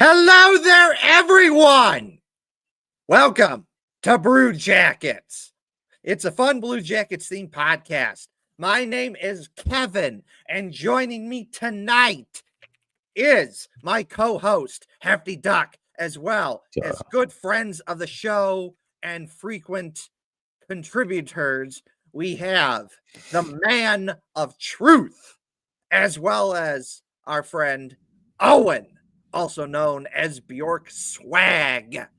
Hello there, everyone! Welcome to Blue Jackets. It's a fun Blue Jackets themed podcast. My name is Kevin, and joining me tonight is my co-host, Hefty Duck, as well as good friends of the show and frequent contributors. We have the man of truth, as well as our friend Owen, also known as Bjork Swag. A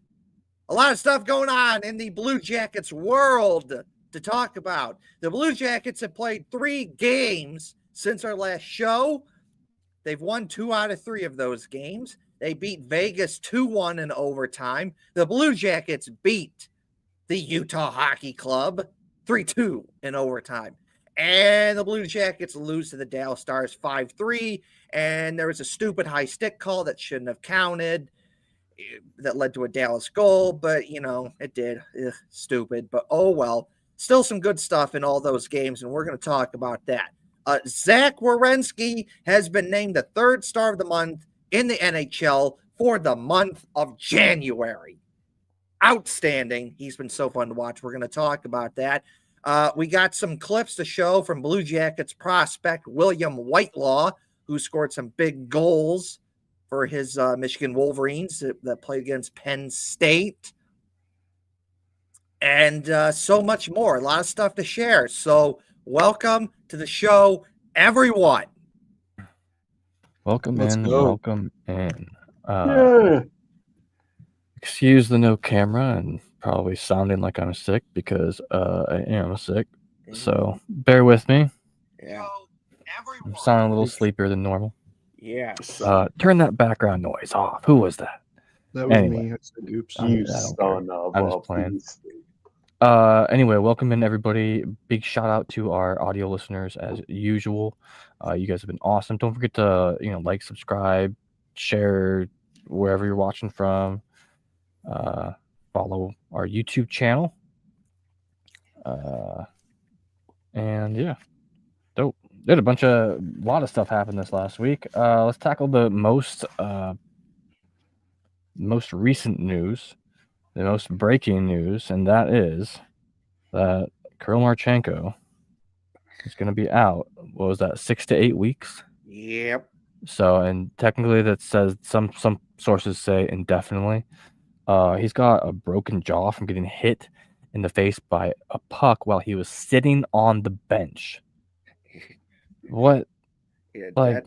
lot of stuff going on in the Blue Jackets world to talk about. The Blue Jackets have played 3 games since our last show. They've won 2 out of 3 of those games. They beat Vegas 2-1 in overtime. The Blue Jackets beat the Utah Hockey Club 3-2 in overtime. And the Blue Jackets lose to the Dallas Stars 5-3. And there was a stupid high stick call that shouldn't have counted that led to a Dallas goal. But, it did. Stupid. But, oh, well. Still some good stuff in all those games, and we're going to talk about that. Zach Werenski has been named the 3rd star of the month in the NHL for the month of January. Outstanding. He's been so fun to watch. We're going to talk about that. We got some clips to show from Blue Jackets prospect William Whitelaw, who scored some big goals for his Michigan Wolverines that played against Penn State. And so much more. A lot of stuff to share. So welcome to the show, everyone. Welcome Let's in. go. Welcome in. Excuse the no camera and probably sounding like I'm sick because I am sick. So bear with me. Yeah. I'm sounding a little sleepier than normal. Yes. Turn that background noise off. Who was that? That was Anyway. me. I said, oops. You son of I'm just playing. Anyway, welcome in, everybody. Big shout out to our audio listeners as usual. You guys have been awesome. Don't forget to like, subscribe, share wherever you're watching from. Follow our YouTube channel. And yeah, dope. Did a lot of stuff happened this last week. Let's tackle the most recent news, the most breaking news, and that is that Kirill Marchenko is going to be out. What was that, 6 to 8 weeks? Yep. So, and technically that says some sources say indefinitely. He's got a broken jaw from getting hit in the face by a puck while he was sitting on the bench. What? Yeah,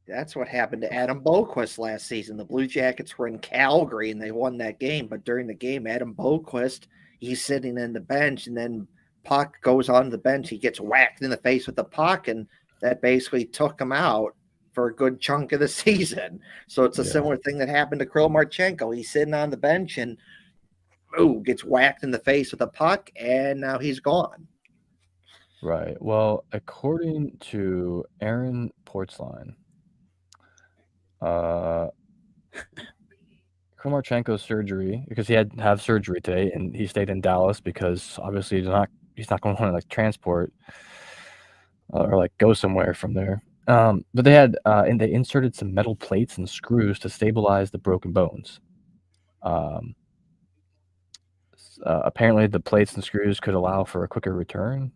that's what happened to Adam Boquist last season. The Blue Jackets were in Calgary and they won that game. But during the game, Adam Boquist, he's sitting in the bench, and then puck goes on the bench. He gets whacked in the face with the puck, and that basically took him out for a good chunk of the season. So it's a similar thing that happened to Kirill Marchenko. He's sitting on the bench and gets whacked in the face with a puck, and now he's gone. Right. Well, according to Aaron Portzline, Kirill Marchenko's surgery, because he had to have surgery today, and he stayed in Dallas because obviously he's not going to want to transport or go somewhere from there. But they had and they inserted some metal plates and screws to stabilize the broken bones. Apparently, the plates and screws could allow for a quicker return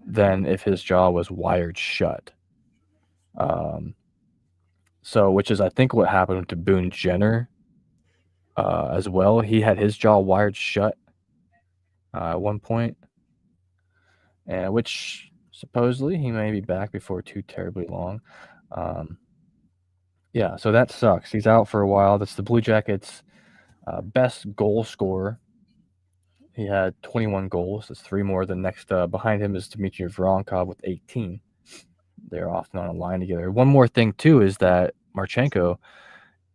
than if his jaw was wired shut. So, which is, I think, what happened to Boone Jenner as well. He had his jaw wired shut at one point, and which supposedly he may be back before too terribly long. Yeah, so that sucks. He's out for a while. That's the Blue Jackets' best goal scorer. He had 21 goals. That's 3 more than next. Behind him is Dmitry Voronkov with 18. They're often on a line together. One more thing, too, is that Marchenko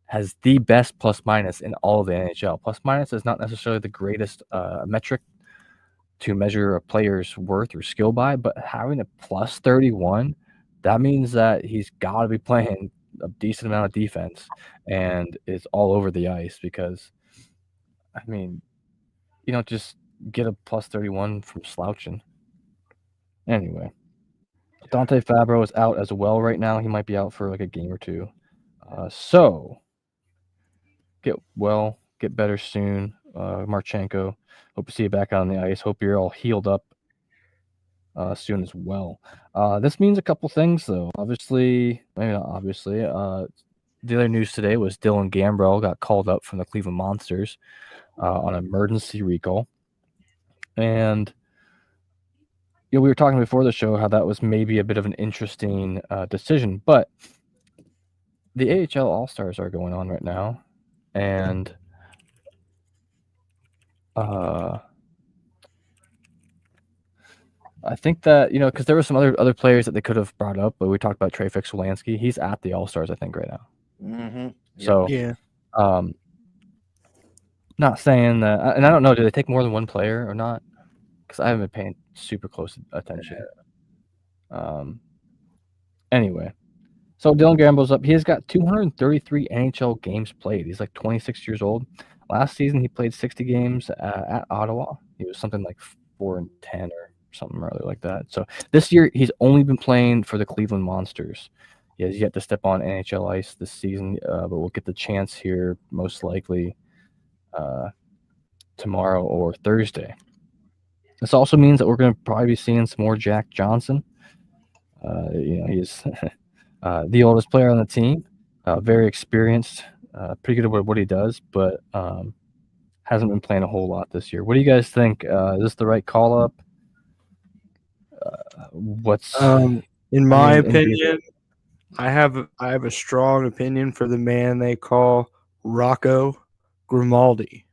has the best plus-minus in all of the NHL. Plus-minus is not necessarily the greatest metric to measure a player's worth or skill by, but having a plus 31, that means that he's got to be playing a decent amount of defense and is all over the ice because, I mean, you don't just get a plus 31 from slouching. Anyway, Dante Fabro is out as well right now. He might be out for a game or two. So get better soon. Marchenko, hope to see you back on the ice. Hope you're all healed up soon as well. This means a couple things, though. Obviously, maybe not obviously. The other news today was Dylan Gambrell got called up from the Cleveland Monsters on emergency recall. And we were talking before the show how that was maybe a bit of an interesting decision, but the AHL All-Stars are going on right now, and I think that, because there were some other players that they could have brought up, but we talked about Trey Werenski. He's at the All-Stars, I think, right now. Mm-hmm. So, yeah. Not saying that, and I don't know, do they take more than one player or not? Because I haven't been paying super close attention. Anyway, so Dylan Gambrell's up. He has got 233 NHL games played. He's like 26 years old. Last season, he played 60 games at Ottawa. He was something like 4-10 or something rather like that. So this year, he's only been playing for the Cleveland Monsters. He has yet to step on NHL ice this season, but we'll get the chance here most likely tomorrow or Thursday. This also means that we're going to probably be seeing some more Jack Johnson. He's the oldest player on the team, very experienced, pretty good at what he does, but hasn't been playing a whole lot this year. What do you guys think? Is this the right call up? In my opinion, I have a strong opinion for the man they call Rocco Grimaldi.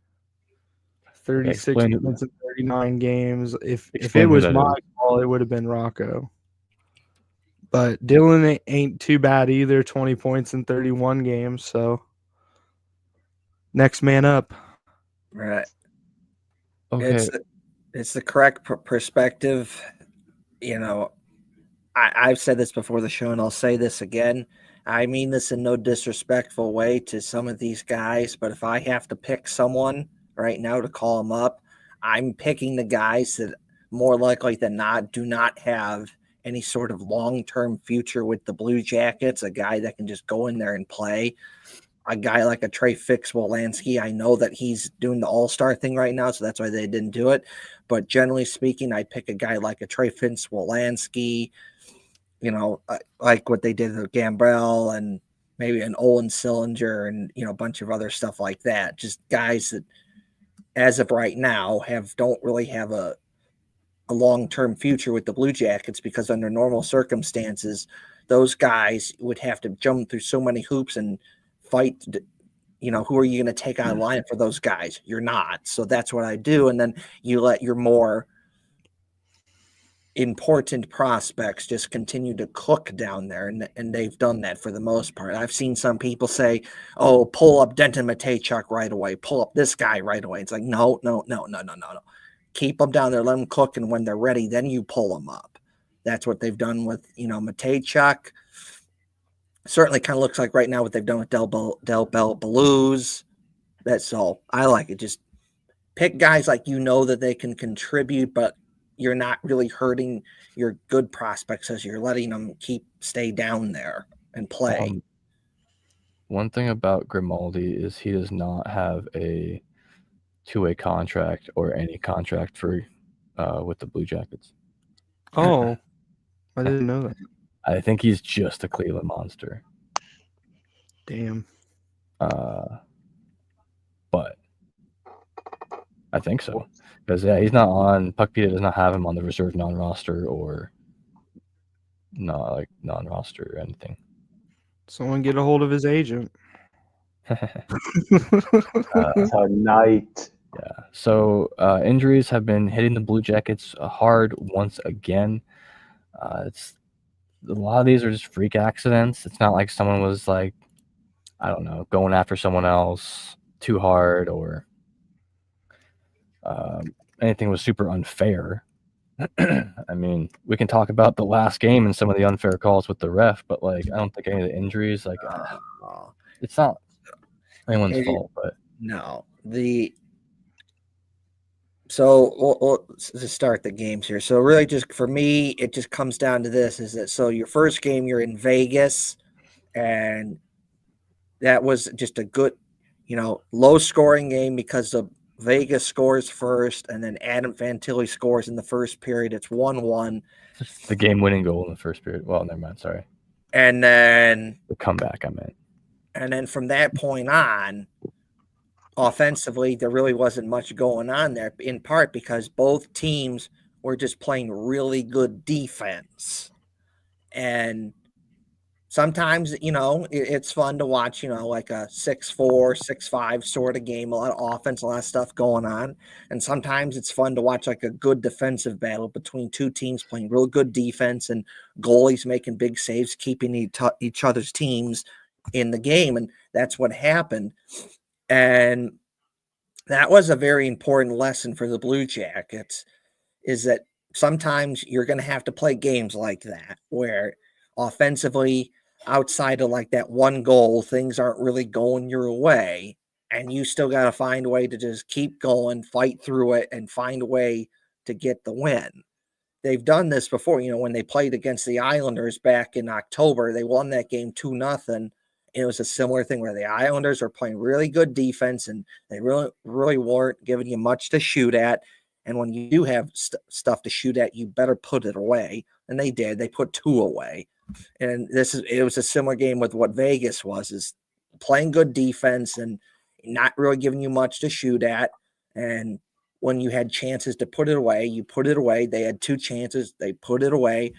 36 points in 39 games. If it was my call, it would have been Rocco. But Dylan ain't too bad either. 20 points in 31 games. So next man up. Right. Okay. It's the correct perspective. I've said this before the show, and I'll say this again. I mean this in no disrespectful way to some of these guys, but if I have to pick someone right now to call them up, I'm picking the guys that more likely than not do not have any sort of long-term future with the Blue Jackets, a guy that can just go in there and play. A guy like a Trey Werenski, I know that he's doing the all-star thing right now, so that's why they didn't do it. But generally speaking, I pick a guy like a Trey Werenski, like what they did with Gambrell and maybe an Olin Sillinger and, a bunch of other stuff like that. Just guys that, as of right now, don't really have a long-term future with the Blue Jackets, because under normal circumstances, those guys would have to jump through so many hoops and fight. Who are you going to take out of line for those guys? You're not. So that's what I do. And then you let your more important prospects just continue to cook down there, and they've done that for the most part. I've seen some people say, "Oh, pull up Denton Matejchuk right away. Pull up this guy right away." It's like, no. Keep them down there, let them cook, and when they're ready, then you pull them up. That's what they've done with Matejchuk. Certainly, kind of looks like right now what they've done with Del Bell Blues. That's all. I like it. Just pick guys like that they can contribute, but you're not really hurting your good prospects as you're letting them stay down there and play. One thing about Grimaldi is he does not have a two-way contract or any contract for with the Blue Jackets. Oh, I didn't know that. I think he's just a Cleveland Monster. Damn. But I think so. Because, he's not on – Puckpedia does not have him on the reserve non-roster or non-roster or anything. Someone get a hold of his agent. Tonight. Yeah. So injuries have been hitting the Blue Jackets hard once again. It's a lot of these are just freak accidents. It's not like someone was like, I don't know, going after someone else too hard or anything was super unfair. I mean, we can talk about the last game and some of the unfair calls with the ref, but I don't think any of the injuries, it's not anyone's fault. But no, so we'll just start the games here. So really, just for me, it just comes down to this: is that so your first game you're in Vegas, and that was just a good. low scoring game because the Vegas scores first, and then Adam Fantilli scores in the first period. It's 1-1. Just the game-winning goal in the first period. Well, never mind. Sorry. And then the comeback, I meant. And then from that point on, offensively, there really wasn't much going on there, in part because both teams were just playing really good defense. And sometimes, it's fun to watch, like a 6-4, 6-5 sort of game, a lot of offense, a lot of stuff going on. And sometimes it's fun to watch like a good defensive battle between two teams playing real good defense and goalies making big saves, keeping each other's teams in the game. And that's what happened. And that was a very important lesson for the Blue Jackets, is that sometimes you're going to have to play games like that where offensively, outside of like that one goal, things aren't really going your way, and you still got to find a way to just keep going, fight through it, and find a way to get the win. They've done this before, when they played against the Islanders back in October. They won that game 2-0. It was a similar thing where the Islanders are playing really good defense, and they really, really weren't giving you much to shoot at. And when you do have stuff to shoot at, you better put it away. And they did. They put 2 away. And it was a similar game with what Vegas was, is playing good defense and not really giving you much to shoot at. And when you had chances to put it away, you put it away. They had 2 chances. They put it away.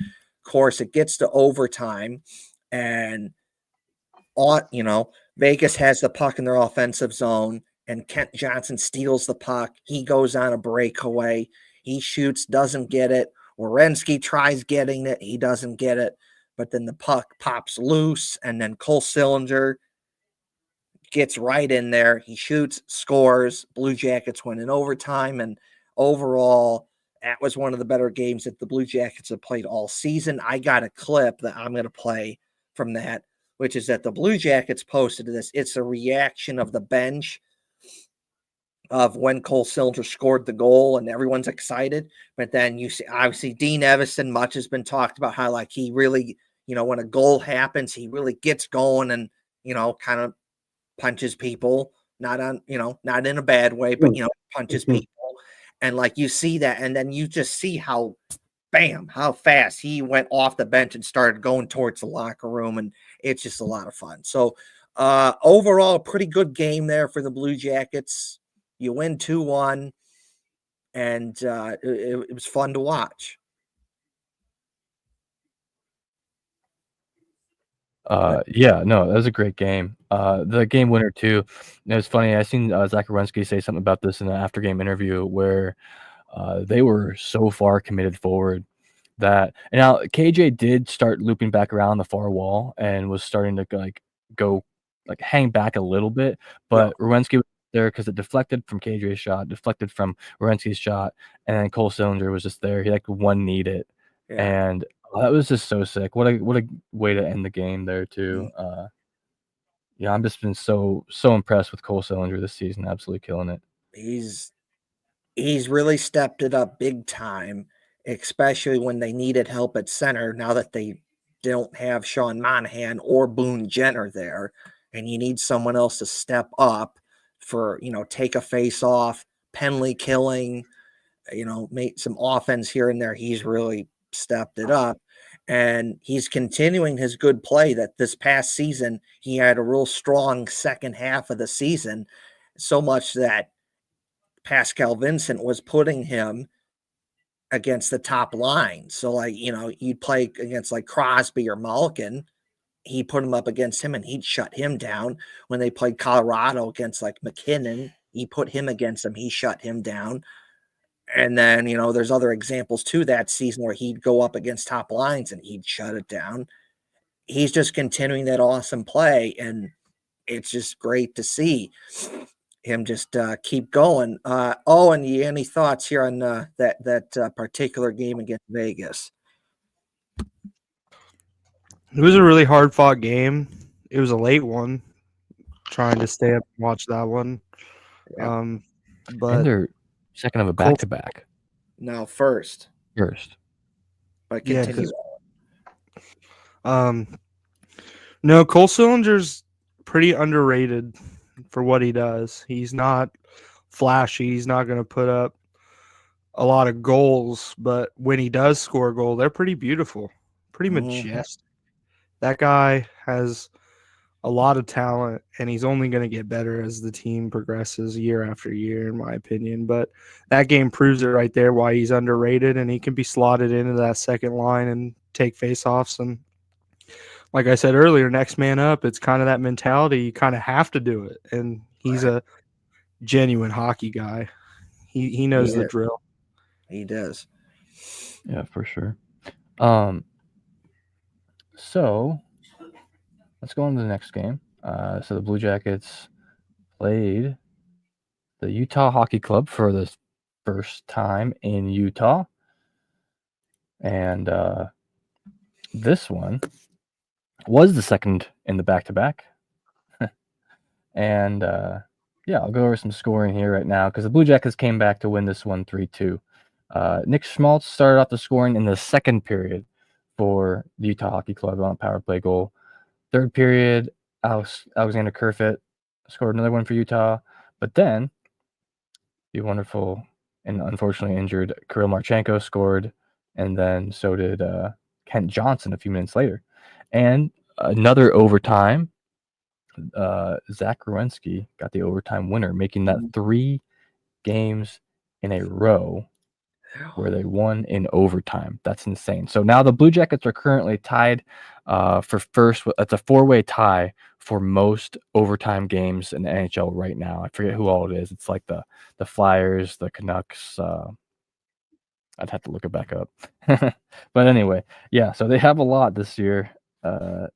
Of course, it gets to overtime, and Vegas has the puck in their offensive zone, and Kent Johnson steals the puck. He goes on a breakaway. He shoots, doesn't get it. Werenski tries getting it. He doesn't get it. But then the puck pops loose, and then Cole Sillinger gets right in there. He shoots, scores. Blue Jackets win in overtime. And overall, that was one of the better games that the Blue Jackets have played all season. I got a clip that I'm going to play from that, which is that the Blue Jackets posted this. It's a reaction of the bench of when Cole Sillinger scored the goal, and everyone's excited. But then you see, obviously, Dean Evison, much has been talked about how, like, he really, when a goal happens, he really gets going and, kind of punches people, not in a bad way, but, punches people. And, like, you see that, and then you just see how fast he went off the bench and started going towards the locker room. And it's just a lot of fun. So overall, pretty good game there for the Blue Jackets. You win 2-1, and it was fun to watch. Yeah, no, that was a great game. The game winner too. It was funny. I seen Zach Werenski say something about this in an after-game interview where they were so far committed forward that, and now KJ did start looping back around the far wall and was starting to go hang back a little bit, but Werenski was there because it deflected from KJ's shot, deflected from Werenski's shot, and then Cole Sillinger was just there. He one need it, and that was just so sick. What a way to end the game there too. Yeah, I'm just been so impressed with Cole Sillinger this season. Absolutely killing it. He's really stepped it up big time, especially when they needed help at center. Now that they don't have Sean Monahan or Boone Jenner there, and you need someone else to step up for, take a face off, penalty killing, make some offense here and there. He's really stepped it up, and he's continuing his good play that this past season. He had a real strong second half of the season, so much that Pascal Vincent was putting him against the top line. So, you'd play against like Crosby or Malkin, he'd put him up against him and he'd shut him down. When they played Colorado against like McKinnon, he put him against him, he shut him down. And then, there's other examples too that season where he'd go up against top lines and he'd shut it down. He's just continuing that awesome play, and it's just great to see him just keep going. And any thoughts here on that particular game against Vegas? It was a really hard fought game. It was a late one. Trying to stay up and watch that one. Yeah. But and they're second of a back-to-back. No, first. But continue. No, Cole Sillinger's pretty underrated. for what he does. He's not flashy. He's not going to put up a lot of goals, but when he does score a goal, they're pretty beautiful, pretty majestic. That guy has a lot of talent, and he's only going to get better as the team progresses year after year, in my opinion. But that game proves it right there why he's underrated, and he can be slotted into that second line and take faceoffs. And like I said earlier, next man up, it's kind of that mentality. You kind of have to do it, and he's a genuine hockey guy. He knows the drill. He does. Yeah, for sure. So let's go on to the next game. So the Blue Jackets played the Utah Hockey Club for the first time in Utah. And this one was the second in the back-to-back. And yeah, I'll go over some scoring here right now because the Blue Jackets came back to win this one 3-2. Nick Schmaltz started off the scoring in the second period for the Utah Hockey Club on a power play goal. Third period, Alexander Kerfoot scored another one for Utah. But then the wonderful and unfortunately injured Kirill Marchenko scored, and then so did Kent Johnson a few minutes later. And another overtime, Zach Werenski got the overtime winner, making that 3 games in a row where they won in overtime. That's insane. So now the Blue Jackets are currently tied for first. It's a 4-way tie for most overtime games in the NHL right now. I forget who all it is. It's like the Flyers, the Canucks. I'd have to look it back up. But anyway, yeah, so they have a lot this year, but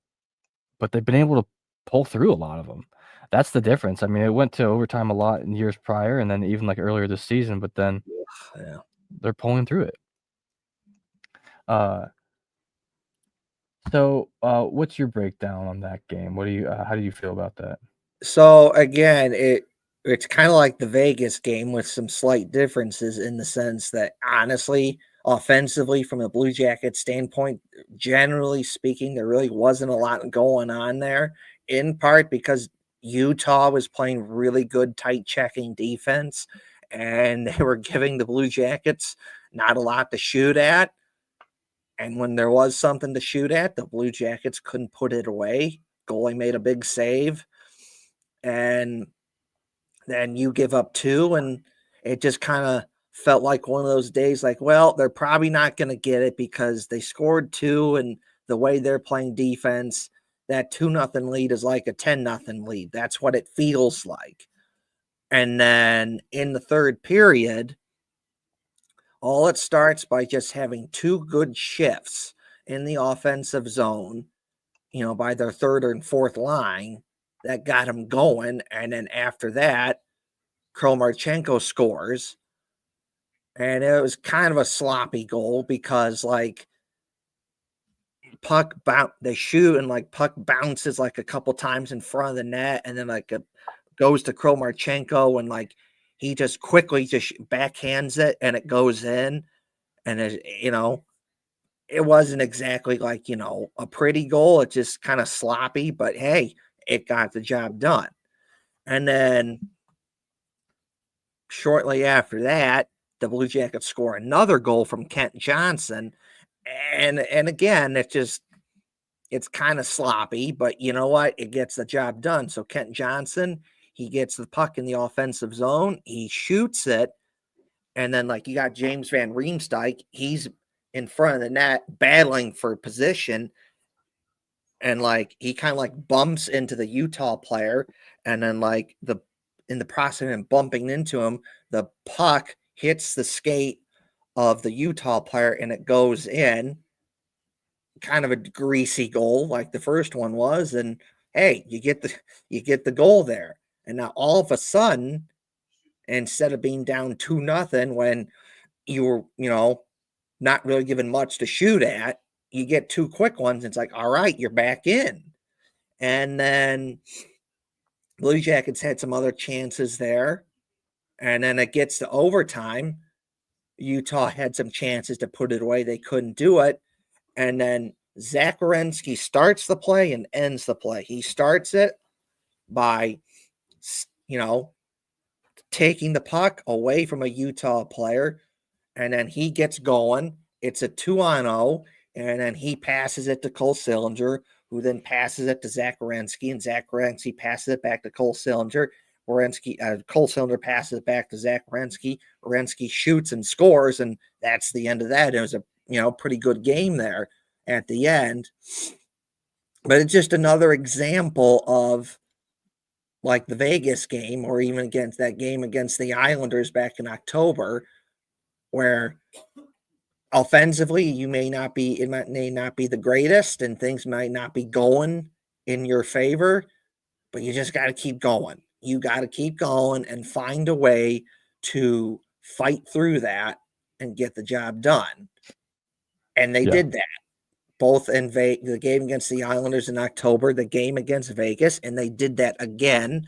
they've been able to pull through a lot of them. That's the difference. I mean, it went to overtime a lot in years prior and then even like earlier this season, but then they're pulling through it. So what's your breakdown on that game? What do you how do you feel about that? So again, it's kind of like the Vegas game with some slight differences in the sense that honestly, offensively, from the Blue Jackets standpoint, generally speaking, there really wasn't a lot going on there, in part because Utah was playing really good tight checking defense, and they were giving the Blue Jackets not a lot to shoot at. And when there was something to shoot at, the Blue Jackets couldn't put it away. Goalie made a big save, and then you give up 2, and it just kind of felt like one of those days like, well, they're probably not going to get it because they scored 2, and the way they're playing defense, that 2-0 lead is like a 10-0 lead. That's what it feels like. And then in the third period, all it starts by just having 2 good shifts in the offensive zone, by their third and fourth line that got them going. And then after that, Marchenko scores. And it was kind of a sloppy goal because they shoot and puck bounces like a couple times in front of the net. And then it goes to Marchenko and he just quickly just backhands it and it goes in. And it wasn't exactly a pretty goal. It's just kind of sloppy, but hey, it got the job done. And then shortly after that, the Blue Jackets score another goal from Kent Johnson. And again, it's kind of sloppy, but you know what? It gets the job done. So Kent Johnson, he gets the puck in the offensive zone. He shoots it. And then you got James Van Riemsdyk. He's in front of the net battling for position. And he kind of bumps into the Utah player. And then in the process of him bumping into him, the puck hits the skate of the Utah player and it goes in. Kind of a greasy goal like the first one was. And hey, you get the goal there. And now all of a sudden, instead of being down 2-0 when you were, not really given much to shoot at, you get 2 quick ones. It's like, all right, you're back in. And then Blue Jackets had some other chances there. And then it gets to overtime. Utah had some chances to put it away. They couldn't do it. And then Zach Werenski starts the play and ends the play. He starts it by taking the puck away from a Utah player, and then he gets going. It's a 2-on-0, and then he passes it to Cole Sillinger, who then passes it to Zach Werenski, and Zach Werenski passes it back to Cole Sillinger. Cole Sillinger passes it back to Zach Werenski. Werenski shoots and scores, and that's the end of that. It was a pretty good game there at the end. But it's just another example of like the Vegas game, or even against that game against the Islanders back in October, where offensively it may not be the greatest and things might not be going in your favor, but you just got to keep going. You got to keep going and find a way to fight through that and get the job done. And they did that both in the game against the Islanders in October, the game against Vegas, and they did that again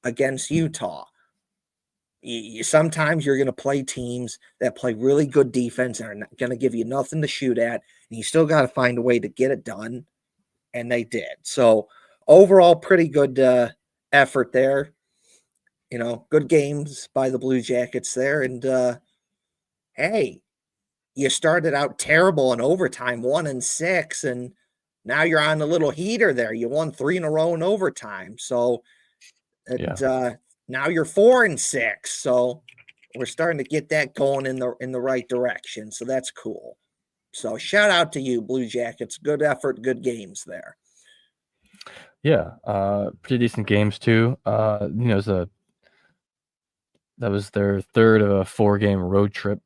against Utah. Sometimes you're going to play teams that play really good defense and are going to give you nothing to shoot at, and you still got to find a way to get it done, and they did. So overall, pretty good effort there. Good games by the Blue Jackets there, and hey, you started out terrible in overtime, 1-6, and now you're on a little heater there. You won 3 in a row in overtime, so now you're 4-6. So we're starting to get that going in the right direction. So that's cool. So shout out to you, Blue Jackets. Good effort, good games there. Yeah, pretty decent games too. That was their third of a 4-game road trip.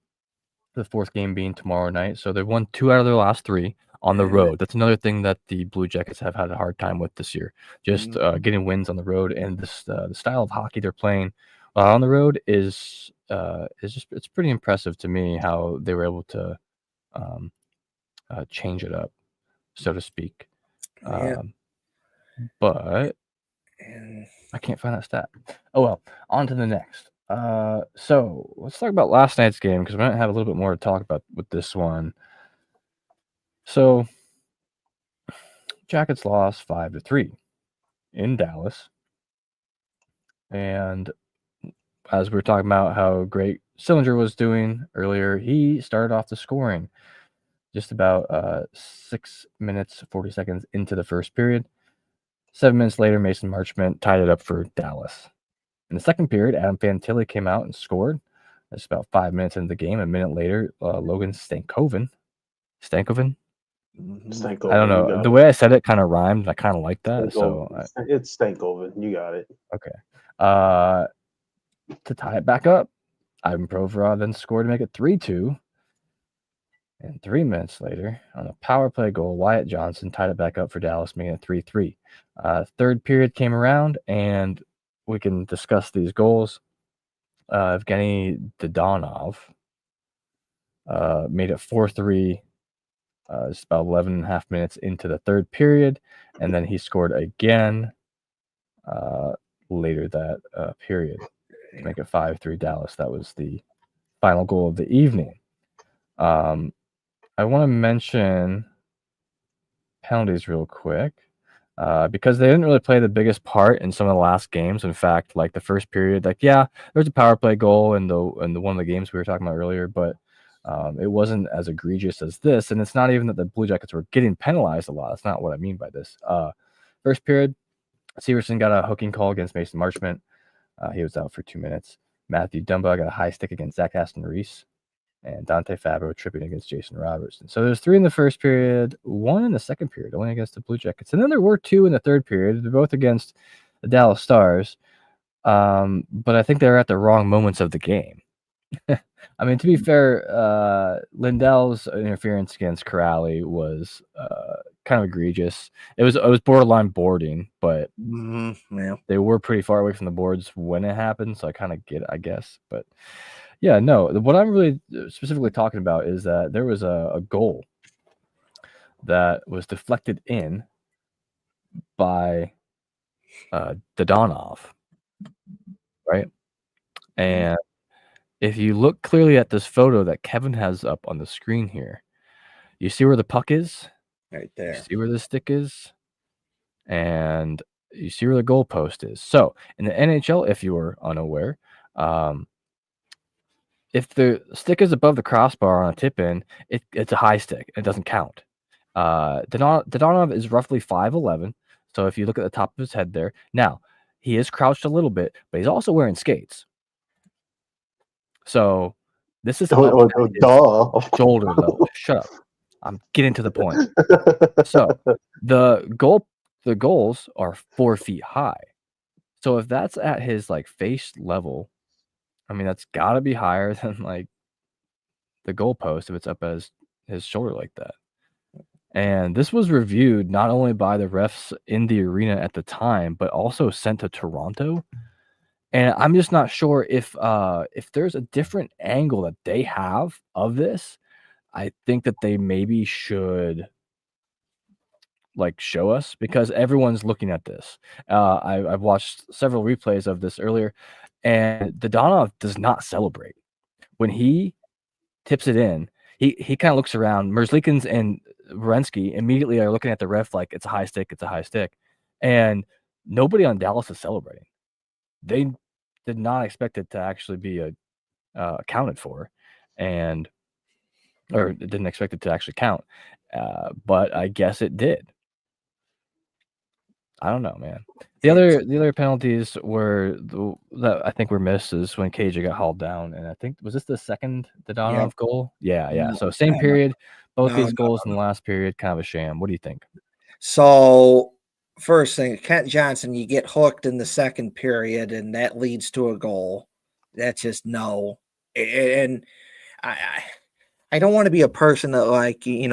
The fourth game being tomorrow night. So they've won 2 out of their last 3 on the road. That's another thing that the Blue Jackets have had a hard time with this year. Just getting wins on the road, and this the style of hockey they're playing on the road is it's pretty impressive to me how they were able to change it up, so to speak. But I can't find that stat. Oh well, on to the next. So let's talk about last night's game, because we might have a little bit more to talk about with this one. So Jackets lost 5-3 in Dallas. And as we were talking about how great Sillinger was doing earlier, he started off the scoring just about 6 minutes, 40 seconds into the first period. 7 minutes later, Mason Marchment tied it up for Dallas. In the second period, Adam Fantilli came out and scored. That's about 5 minutes into the game. A minute later, Logan Stankoven. I don't know. The way I said it kind of rhymed. I kind of like that. It's Stankoven. You got it. Okay. To tie it back up, Ivan Provorov then scored to make it 3-2. And 3 minutes later, on a power play goal, Wyatt Johnson tied it back up for Dallas, making it 3-3. Third period came around, and we can discuss these goals. Evgeny Dodonov made it 4-3. It's about 11 and a half minutes into the third period, and then he scored again later that period to make it 5-3 Dallas. That was the final goal of the evening. I want to mention penalties real quick. Because they didn't really play the biggest part in some of the last games. In fact, like the first period, there was a power play goal in the one of the games we were talking about earlier, but it wasn't as egregious as this. And it's not even that the Blue Jackets were getting penalized a lot. That's not what I mean by this. First period, Severson got a hooking call against Mason Marchment. He was out for 2 minutes. Matthew Dumba got a high stick against Zach Aston-Reese. And Dante Fabro tripping against Jason Robertson. So there's 3 in the first period, 1 in the second period, only against the Blue Jackets. And then there were 2 in the third period. They're both against the Dallas Stars. But I think they're at the wrong moments of the game. I mean, to be fair, Lindell's interference against Corrali was kind of egregious. It was borderline boarding, but they were pretty far away from the boards when it happened, so I kind of get it, I guess. But yeah, no, what I'm really specifically talking about is that there was a goal that was deflected in by Dodonov, right? And if you look clearly at this photo that Kevin has up on the screen here, you see where the puck is? Right there. You see where the stick is? And You see where the goalpost is. So in the NHL, if you were unaware, if the stick is above the crossbar on a tip in, it's a high stick. It doesn't count. Dadonov is roughly 5'11", so if you look at the top of his head there, now he is crouched a little bit, but he's also wearing skates. So this is up at his Duh. shoulder level. Shut up. I'm getting to the point. So the goals are 4 feet high. So if that's at his like face level, I mean that's got to be higher than like the goalpost if it's up at his shoulder like that. And this was reviewed not only by the refs in the arena at the time, but also sent to Toronto. And I'm just not sure if there's a different angle that they have of this. I think that they maybe should like show us because everyone's looking at this. I've watched several replays of this earlier, and Dadonov does not celebrate when he tips it in. He kind of looks around. Merzlikins and Werenski immediately are looking at the ref like it's a high stick, and nobody on Dallas is celebrating. They did not expect it to actually be accounted for, or didn't expect it to actually count. But I guess it did. I don't know, man. The other penalties were that I think were missed is when KJ got hauled down, and I think was this the second Dadonov goal? Yeah. So same period, both these goals in the last period, kind of a sham. What do you think? So first thing, Kent Johnson, you get hooked in the second period, and that leads to a goal. That's just no. And I don't want to be a person that like, be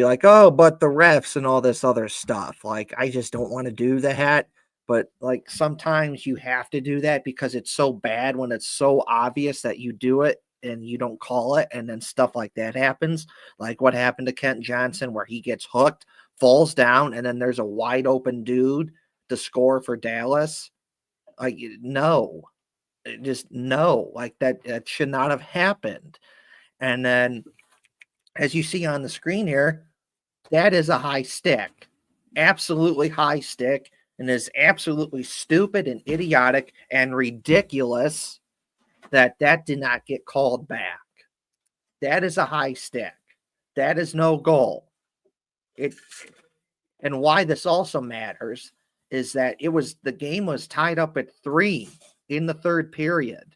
like, oh, but the refs and all this other stuff. Like, I just don't want to do that. But like sometimes you have to do that because it's so bad when it's so obvious that you do it and you don't call it. And then stuff like that happens. Like what happened to Kent Johnson where he gets hooked, falls down, and then there's a wide open dude to score for Dallas. Like, no, just no, like that should not have happened. And then, as you see on the screen here, that is a high stick, absolutely high stick, and is absolutely stupid and idiotic and ridiculous that did not get called back. That is a high stick. That is no goal. And why this also matters is that the game was tied up at 3 in the third period.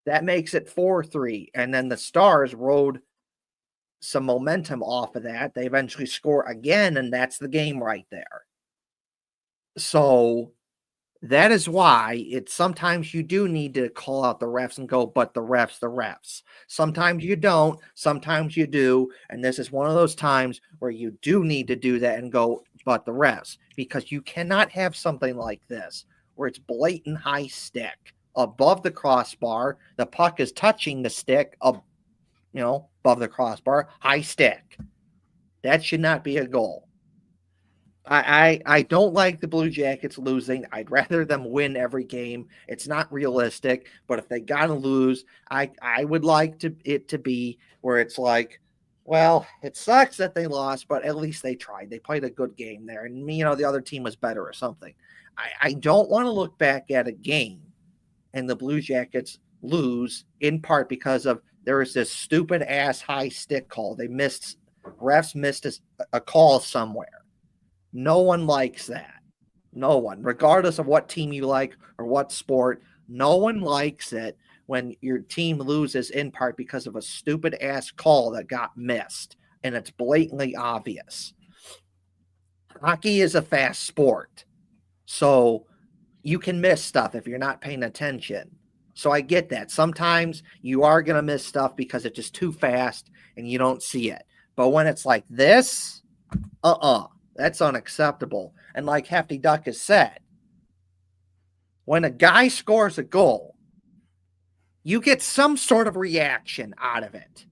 That makes it 4-3. And then the Stars rode some momentum off of that. They eventually score again, and that's the game right there. So that is why sometimes you do need to call out the refs and go, but the refs. Sometimes you don't, sometimes you do. And this is one of those times where you do need to do that and go, but the refs, because you cannot have something like this where it's blatant high stick above the crossbar. The puck is touching the stick above the crossbar, high stick. That should not be a goal. I don't like the Blue Jackets losing. I'd rather them win every game. It's not realistic, but if they gotta lose, I would like it to be where it's like, well, it sucks that they lost, but at least they tried. They played a good game there, and the other team was better or something. I don't want to look back at a game and the Blue Jackets lose in part because of there was this stupid ass high stick call. Refs missed a call somewhere. No one likes that. No one, regardless of what team you like or what sport, no one likes it when your team loses in part because of a stupid ass call that got missed and it's blatantly obvious. Hockey is a fast sport, so you can miss stuff if you're not paying attention. So I get that. Sometimes you are going to miss stuff because it's just too fast and you don't see it. But when it's like this, that's unacceptable. And like Hefty Duck has said, when a guy scores a goal, you get some sort of reaction out of it,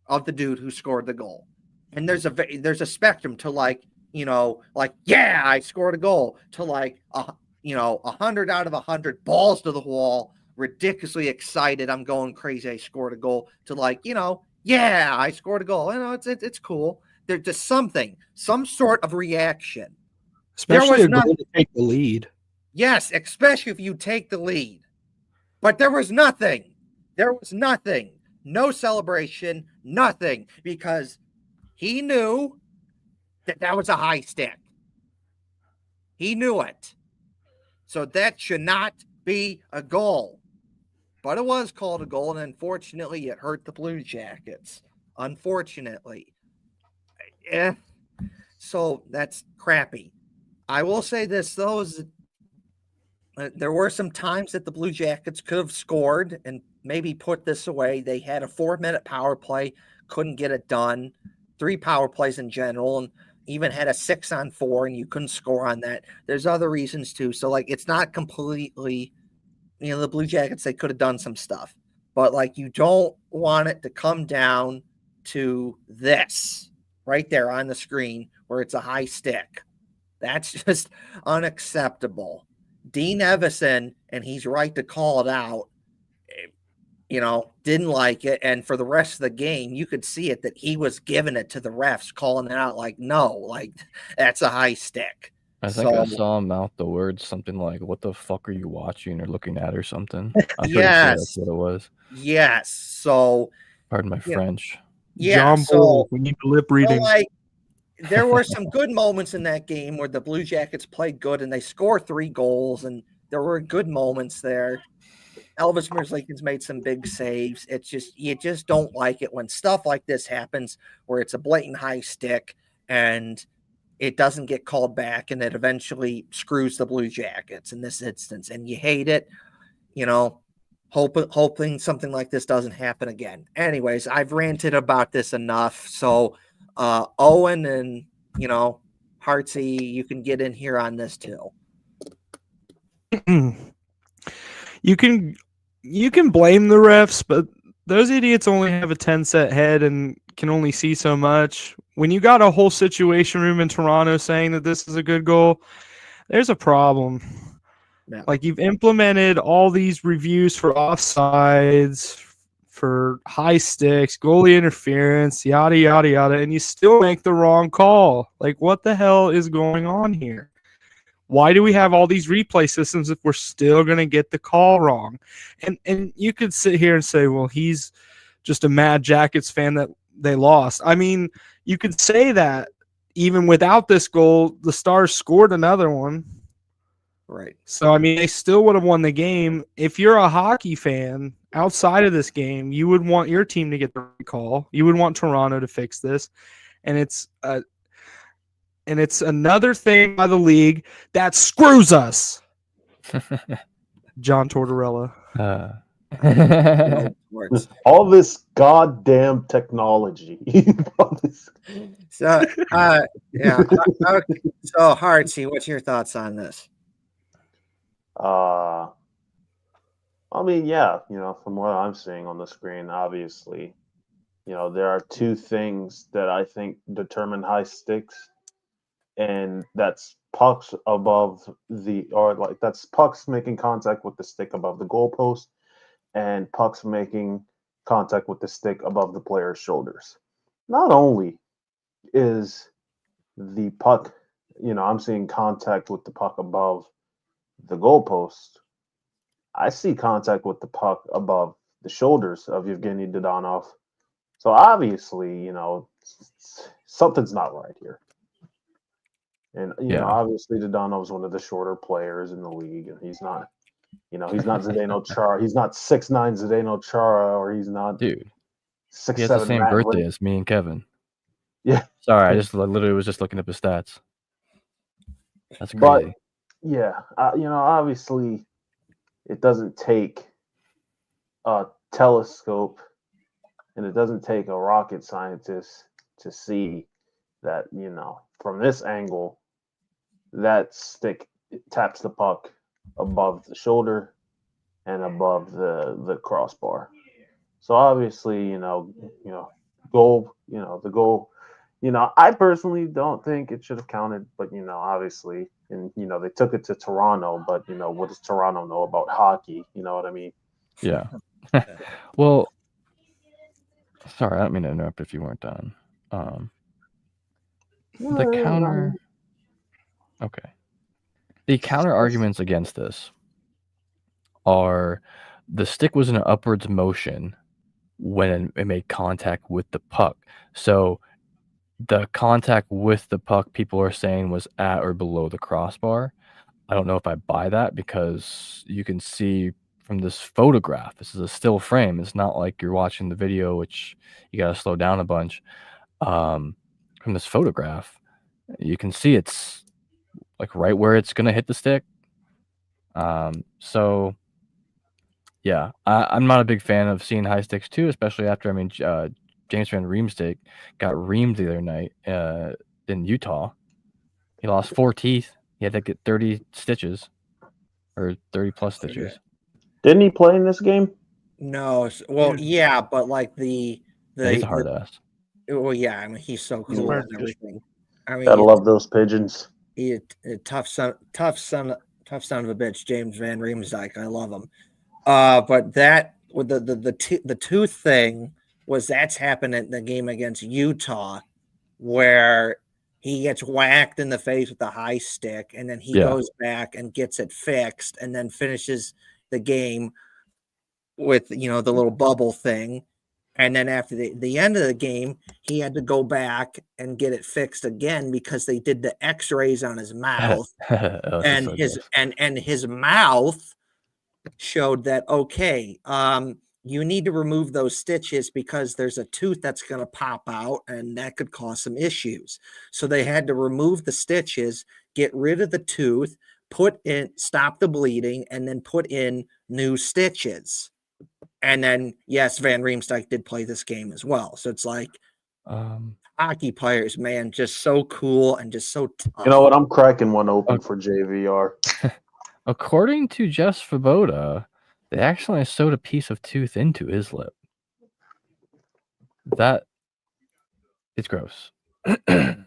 of the dude who scored the goal. And there's a spectrum to like, yeah, I scored a goal, to like, 100 out of 100, balls to the wall, ridiculously excited, I'm going crazy, I scored a goal, to like, yeah, I scored a goal. It's cool. There's just some sort of reaction. Especially was a goal to take the lead. Yes, especially if you take the lead. But there was nothing. There was nothing. No celebration, nothing, because he knew that was a high stick. He knew it. So that should not be a goal. But it was called a goal, and unfortunately, it hurt the Blue Jackets. Unfortunately. So that's crappy. I will say this, though, is there were some times that the Blue Jackets could have scored and maybe put this away. They had a 4-minute power play, couldn't get it done. 3 power plays in general, and even had a 6-on-4, and you couldn't score on that. There's other reasons too. So, like, it's not completely, the Blue Jackets, they could have done some stuff. But, like, you don't want it to come down to this right there on the screen where it's a high stick. That's just unacceptable. Dean Evison, and he's right to call it out, didn't like it. And for the rest of the game, you could see it that he was giving it to the refs, calling it out like, no, like that's a high stick. I think I saw him mouth the words something like, "What the fuck are you watching or looking at?" or something. I'm pretty sure that's what it was. Yes. So, pardon my French. Yeah. John Bull, we need lip reading. So, there were some good moments in that game where the Blue Jackets played good and they scored 3 goals, and there were good moments there. Elvis Merzlikins made some big saves. It's just, you just don't like it when stuff like this happens where it's a blatant high stick and it doesn't get called back, and it eventually screws the Blue Jackets in this instance. And you hate it, hoping something like this doesn't happen again. Anyways, I've ranted about this enough. So, Owen and, Hartsey, you can get in here on this too. You can blame the refs, but those idiots only have a 10-set head and can only see so much. When you got a whole situation room in Toronto saying that this is a good goal, there's a problem. Yeah. Like, you've implemented all these reviews for offsides, for high sticks, goalie interference, yada, yada, yada, and you still make the wrong call. Like, what the hell is going on here? Why do we have all these replay systems if we're still going to get the call wrong? And you could sit here and say, well, he's just a Mad Jackets fan that they lost. I mean, you could say that even without this goal, the Stars scored another one. Right. So, I mean, they still would have won the game. If you're a hockey fan outside of this game, you would want your team to get the call. You would want Toronto to fix this. And it's another thing by the league that screws us. John Tortorella. All this goddamn technology. So, yeah. Okay. So, Hartsey, what's your thoughts on this? I mean, yeah, from what I'm seeing on the screen, obviously, there are 2 things that I think determine high sticks, and that's pucks that's pucks making contact with the stick above the goalpost, and pucks making contact with the stick above the player's shoulders. Not only is the puck, I'm seeing contact with the puck above the goalpost, I see contact with the puck above the shoulders of Evgeny Dodonov. So obviously, something's not right here. And obviously Dodonov's one of the shorter players in the league, and he's not, he's not Zdeno Chara. He's not 6'9" Zdeno Chara, or he's not 6'7". He has 7 the same birthday as me and Kevin. Yeah. Sorry, I just literally was just looking up his stats. That's crazy. But yeah, obviously, it doesn't take a telescope and it doesn't take a rocket scientist to see that, from this angle, that stick taps the puck above the shoulder and above the crossbar. So obviously, the goal, I personally don't think it should have counted, but obviously, and they took it to Toronto, but what does Toronto know about hockey? You know what I mean? Yeah. Well, sorry, I don't mean to interrupt if you weren't done. The counter. Okay. The counter arguments against this are the stick was in an upwards motion when it made contact with the puck. So the contact with the puck, people are saying, was at or below the crossbar. I don't know if I buy that because you can see from this photograph, this is a still frame. It's not like you're watching the video, which you got to slow down a bunch. From this photograph, you can see it's like right where it's going to hit the stick. So yeah, I'm not a big fan of seeing high sticks too, especially after, James Van Riemsdyk got reamed the other night in Utah. He lost 4 teeth. He had to get 30 stitches or 30 plus stitches. Didn't he play in this game? No, well, yeah, but like the He's a hard ass. well, yeah, I mean, he's so He's cool wearing and everything. I mean, Gotta love those pigeons. he a tough son of a bitch, James Van Riemsdyk. I love him. But that with the tooth thing that's happened in the game against Utah, where he gets whacked in the face with the high stick, and then he goes back and gets it fixed, and then finishes the game with the little bubble thing. And then after the end of the game, he had to go back and get it fixed again because they did the X-rays on his mouth, and his mouth showed that you need to remove those stitches because there's a tooth that's going to pop out and that could cause some issues. So they had to remove the stitches, get rid of the tooth, stop the bleeding, and then put in new stitches. And then, yes, Van Riemsdyk did play this game as well. So it's like hockey players, man, just so cool and just so tough. You know what? I'm cracking one open for JVR. According to Jeff Svoboda, they actually sewed a piece of tooth into his lip. That it's gross. But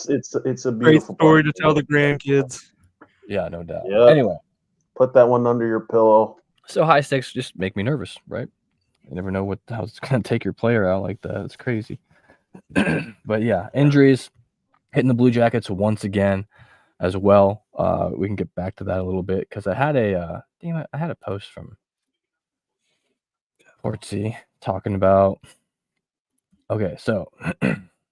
it's a Great beautiful story part. to tell the grandkids. Yeah, no doubt. Yep. Anyway, put that one under your pillow. So high stakes just make me nervous, right? You never know how it's going to take your player out like that. It's crazy. But yeah, injuries hitting the Blue Jackets once again as well. We can get back to that a little bit because I had a post from Portsy talking about. Okay, so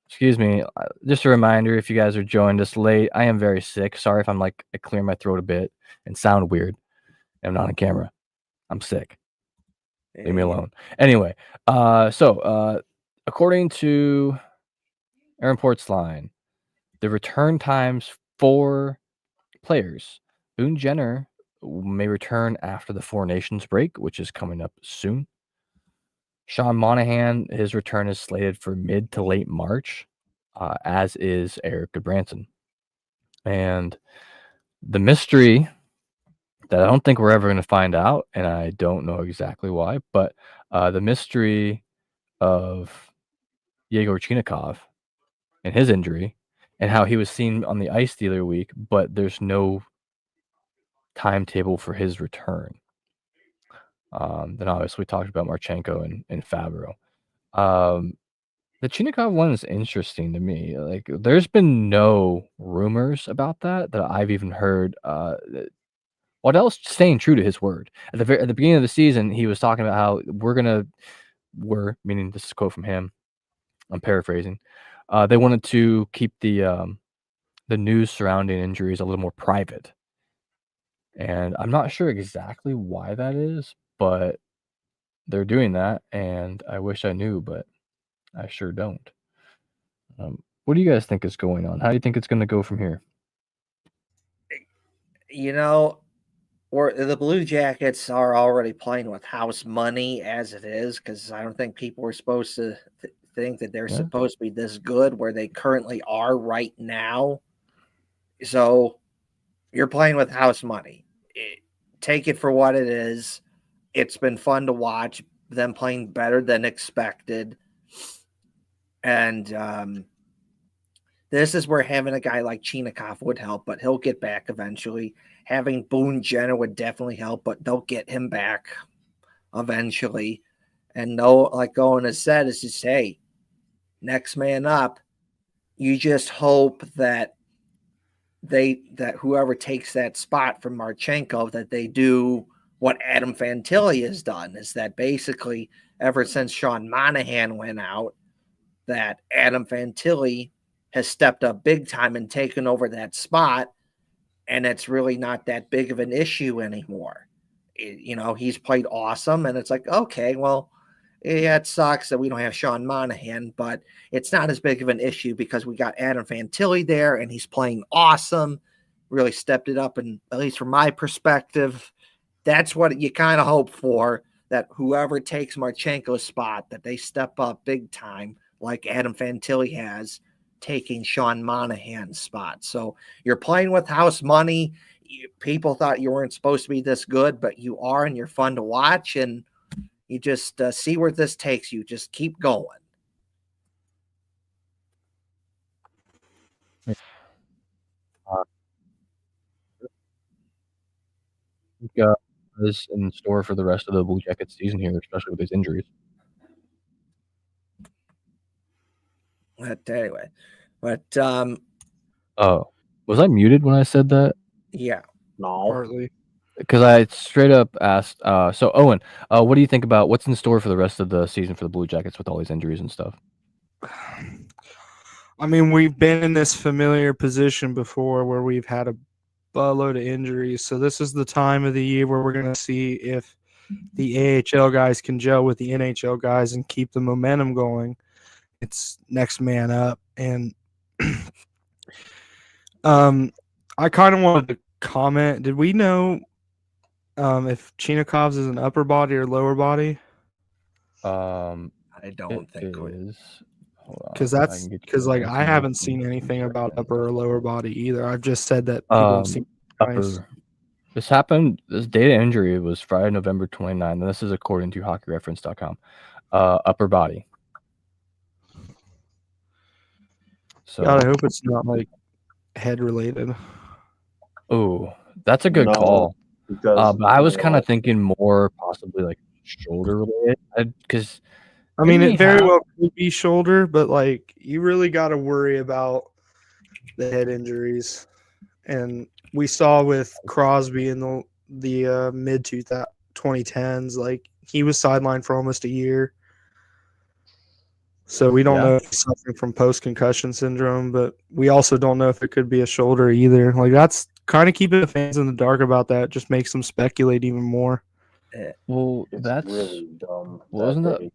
excuse me. Just a reminder, if you guys are joined us late, I am very sick. Sorry if I clear my throat a bit and sound weird. I'm not on camera. I'm sick. Leave me alone. Anyway, according to Aaron Portsline, the return times for players, Boone Jenner may return after the Four Nations break, which is coming up soon. Sean Monahan, his return is slated for mid to late March, as is Eric Goodbranson. And the mystery that I don't think we're ever going to find out, and I don't know exactly why, but the mystery of Yegor Chinikov and his injury and how he was seen on the ice the other week, but there's no timetable for his return. Then obviously we talked about Marchenko and Fabro. The Chinikov one is interesting to me. Like, there's been no rumors about that I've even heard. Waddell's staying true to his word. At the beginning of the season, he was talking about how meaning this is a quote from him. I'm paraphrasing. They wanted to keep the news surrounding injuries a little more private, and I'm not sure exactly why that is, but they're doing that, and I wish I knew, but I sure don't. What do you guys think is going on? How do you think it's going to go from here? Or the Blue Jackets are already playing with house money as it is, because I don't think people are supposed to think that they're supposed to be this good where they currently are right now. So you're playing with house money. Take it for what it is. It's been fun to watch them playing better than expected. And this is where having a guy like Chinikov would help, but he'll get back eventually. Having Boone Jenner would definitely help, but they'll get him back eventually. And like Owen has said, is just, hey, next man up. You just hope that that whoever takes that spot from Marchenko, that they do what Adam Fantilli has done, is that basically ever since Sean Monahan went out, that Adam Fantilli has stepped up big time and taken over that spot, and it's really not that big of an issue anymore. He's played awesome, and it's like, okay, well, yeah, it sucks that we don't have Sean Monahan, but it's not as big of an issue because we got Adam Fantilli there, and he's playing awesome, really stepped it up, and at least from my perspective, that's what you kind of hope for, that whoever takes Marchenko's spot, that they step up big time, like Adam Fantilli has, taking Sean Monahan's spot. So you're playing with house money. People thought you weren't supposed to be this good, but you are, and you're fun to watch, and you just see where this takes you. Just keep going. Is in store for the rest of the Blue Jackets season here, especially with these injuries. But anyway, oh, was I muted when I said that? Yeah, No. Partly. Because I straight up asked. So Owen, what do you think about what's in store for the rest of the season for the Blue Jackets with all these injuries and stuff? I mean, we've been in this familiar position before where we've had a buttload of injuries. So this is the time of the year where we're going to see if the AHL guys can gel with the NHL guys and keep the momentum going. It's next man up. And I kind of wanted to comment. Did we know if Chinakov's is an upper body or lower body? I don't think it is. Because that's because I haven't seen anything about upper or lower body either. I've just said that people have seen upper. This happened. This data injury was Friday, November 29th, and this is according to HockeyReference.com. Upper body. So God, I hope it's not like head related. Oh, that's a good call. Because but I was kind of thinking more possibly like shoulder related, because I mean, it very well could be shoulder, but like you really got to worry about the head injuries. And we saw with Crosby in the mid 2010s, like he was sidelined for almost a year. So we don't know if he's suffering from post-concussion syndrome, but we also don't know if it could be a shoulder either. Like that's kind of keeping the fans in the dark about that. Just makes them speculate even more. Well, it's that's really dumb. Wasn't that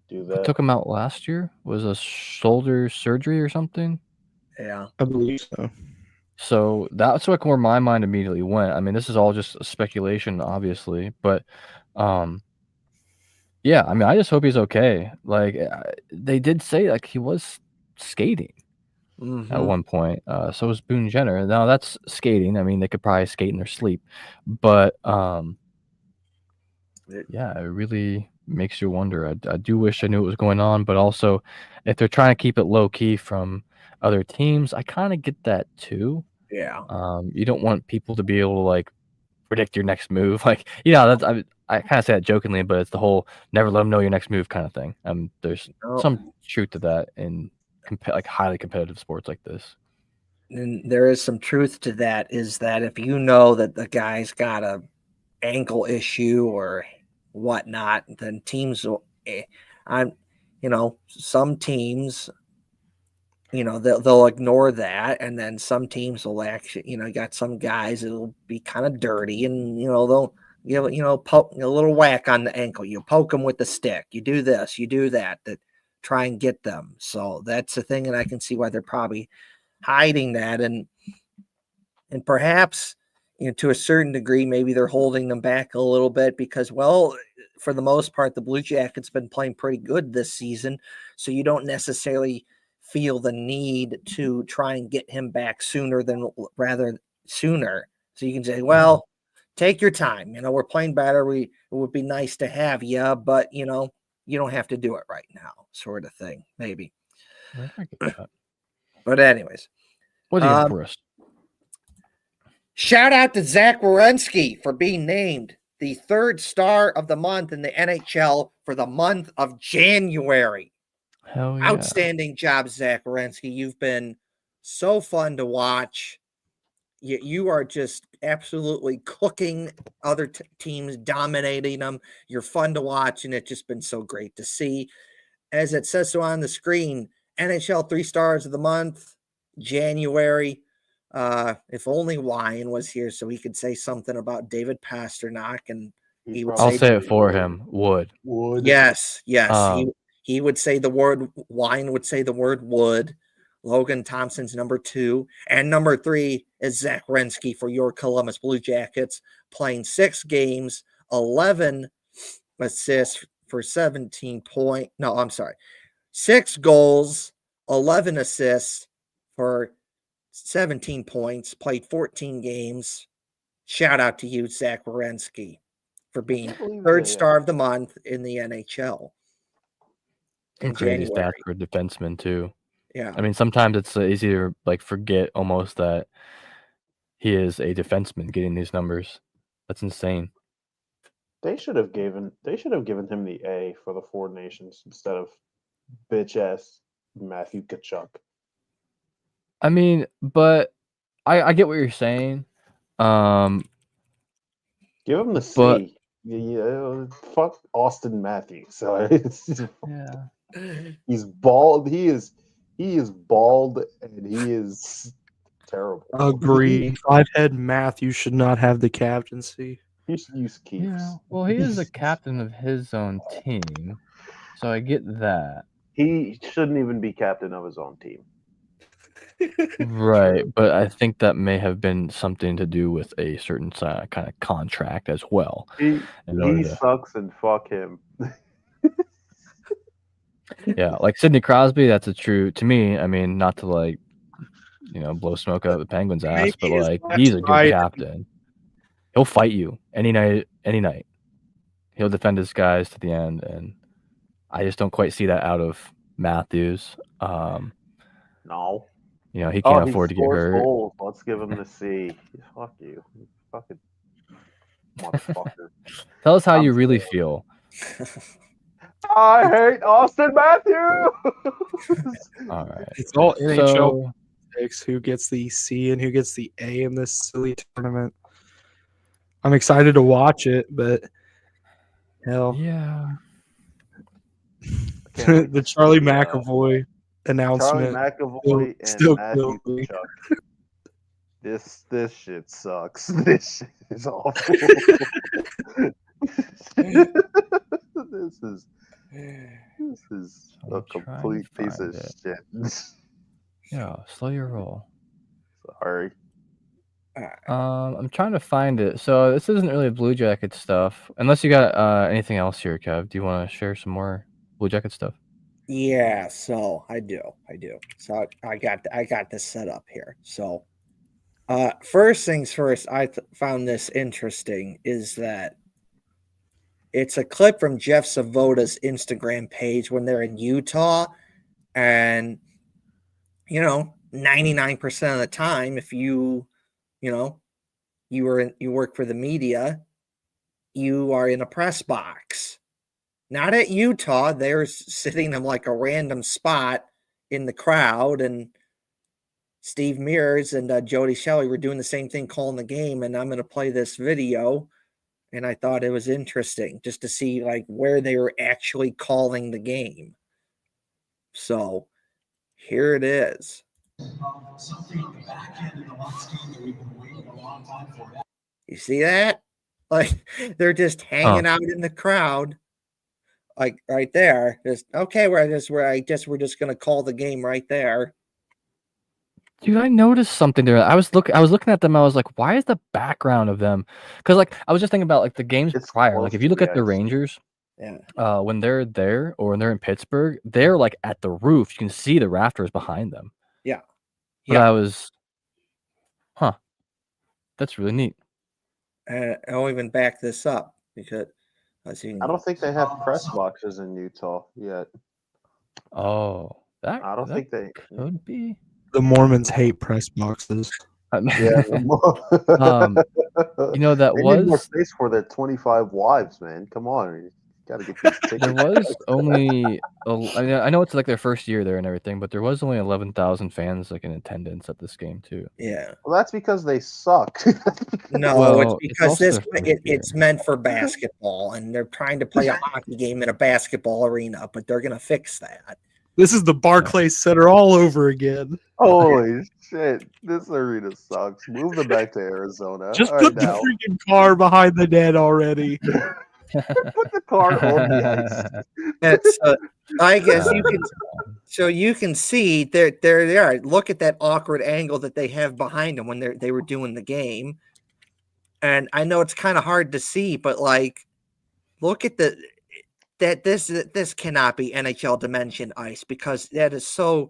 do that? Took him out last year? Was a shoulder surgery or something? Yeah, I believe so. So that's like where my mind immediately went. I mean, this is all just speculation, obviously, but yeah. I mean, I just hope he's okay. Like they did say, like he was skating at one point. So was Boone Jenner. Now that's skating. I mean, they could probably skate in their sleep, but yeah, it really makes you wonder. I do wish I knew what was going on, but also if they're trying to keep it low key from other teams, I kind of get that too. Yeah. You don't want people to be able to like predict your next move. Like, that's I kind of say that jokingly, but it's the whole never let them know your next move kind of thing. There's some truth to that in like highly competitive sports like this. And there is some truth to that, is that if you know that the guy's got a ankle issue or whatnot, then teams will, some teams, they'll ignore that, and then some teams will actually, got some guys that'll be kind of dirty, and they'll poke a little whack on the ankle. You poke them with the stick. You do this, you do that, try and get them. So that's the thing, and I can see why they're probably hiding that, and perhaps to a certain degree, maybe they're holding them back a little bit because, well, for the most part, the Blue Jackets been playing pretty good this season, so you don't necessarily feel the need to try and get him back sooner. So you can say, well, take your time. We're playing better. It would be nice to have you, but you don't have to do it right now, sort of thing, maybe. I get that. But anyways, what do you have for us? Shout out to Zach Werenski for being named the third star of the month in the NHL for the month of January. Hell yeah. Outstanding job, Zach Werenski. You've been so fun to watch. you are just absolutely cooking other teams, dominating them. You're fun to watch, and it's just been so great to see. As it says so on the screen, NHL 3 Stars of the Month, January. If only Ryan was here so he could say something about David Pasternak, and he would I'll say, say it for him. Would. yes. He would say the word, Wine would say the word would. Logan Thompson's number 2. And number 3 is Zach Werenski for your Columbus Blue Jackets, playing 6 games, 11 assists for 6 goals, 11 assists for 17 points, played 14 games. Shout out to you, Zach Werenski, for being 3rd star of the month in the NHL. And crazy stats for a defenseman too. Yeah. I mean, sometimes it's easy to like forget almost that he is a defenseman getting these numbers. That's insane. They should have given him the A for the Four Nations instead of bitch ass Matthew Tkachuk. I mean, but I get what you're saying. Give him the C. Yeah, fuck Austin Matthews. Yeah. He's bald. He is bald, and he is terrible. Agree. Five-head Matthew should not have the captaincy. He should use Keeps. Yeah. Well, he is the captain of his own team, so I get that. He shouldn't even be captain of his own team. Right, but I think that may have been something to do with a certain kind of contract as well. He sucks, and fuck him. Yeah, like Sidney Crosby, that's a true to me. I mean, not to like, blow smoke up the Penguins' ass, but like he's a good captain. He'll fight you any night. He'll defend his guys to the end, and I just don't quite see that out of Matthews. No. He can't afford to get hurt. Goals. Let's give him the C. Fuck you. Fucking motherfucker. Tell us how you really feel. I hate Austin Matthews. All right. It's all NHL picks who gets the C and who gets the A in this silly tournament. I'm excited to watch it, but hell. Yeah. The Charlie McAvoy announcement. Charlie McAvoy still and Matthew Tkachuk. This shit sucks. This shit is awful. This is a complete piece of shit. Yeah, slow your roll. Sorry. I'm trying to find it. So this isn't really Blue Jacket stuff, unless you got anything else here, Kev. Do you want to share some more Blue Jacket stuff? Yeah, so I do. So I got this set up here. So first things first, I found this interesting is that it's a clip from Jeff Savoda's Instagram page when they're in Utah, and 99% of the time, if you work for the media, you are in a press box. Not at Utah. They're sitting in like a random spot in the crowd, and Steve Mears and Jody Shelley were doing the same thing, calling the game. And I'm going to play this video, and I thought it was interesting just to see like where they were actually calling the game. So here it is. You see that? Like they're just hanging out in the crowd. Like right there, just okay. We're just gonna call the game right there. Dude, I noticed something there. I was looking at them. I was like, why is the background of them? Because like I was just thinking about like the games prior. Like if you look at the Rangers, when they're there or when they're in Pittsburgh, they're like at the roof. You can see the rafters behind them. Yeah, but I was, that's really neat. I'll even back this up because. I don't think they have press boxes in Utah yet. Oh, I don't think they could be. The Mormons hate press boxes. Yeah. That they was need more space for their 25 wives, man. Come on. Gotta get these tickets. There was only, I know it's like their first year there and everything, but there was only 11,000 fans like in attendance at this game too. Yeah. Well, that's because they suck. No, Well, it's it's because also this their first year. it's meant for basketball, and they're trying to play a hockey game in a basketball arena, but they're gonna fix that. This is the Barclays Center all over again. Holy shit! This arena sucks. Move them back to Arizona. Just All put right, the now. freaking car behind the net already. Put the car on the ice. It's I guess you can. So you can see there they are. Look at that awkward angle that they have behind them when they were doing the game. And I know it's kind of hard to see, but like, look at this cannot be NHL dimension ice because that is so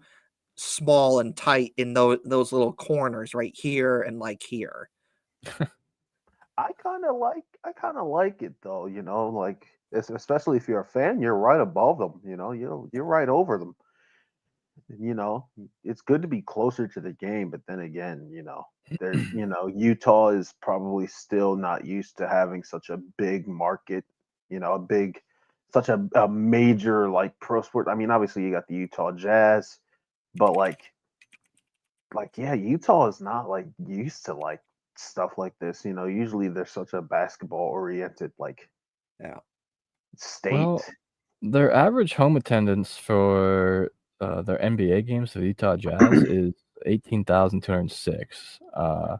small and tight in those little corners right here and like here. I kind of like it though. Like especially if you're a fan, you're right above them. You're right over them. It's good to be closer to the game, but then again, there's Utah is probably still not used to having such a big market, such a major like pro sport. I mean, obviously you got the Utah Jazz, but yeah, Utah is not like used to like stuff like this. Usually they're such a basketball oriented like state. Well, their average home attendance for their NBA games, the Utah Jazz, is 18,206 for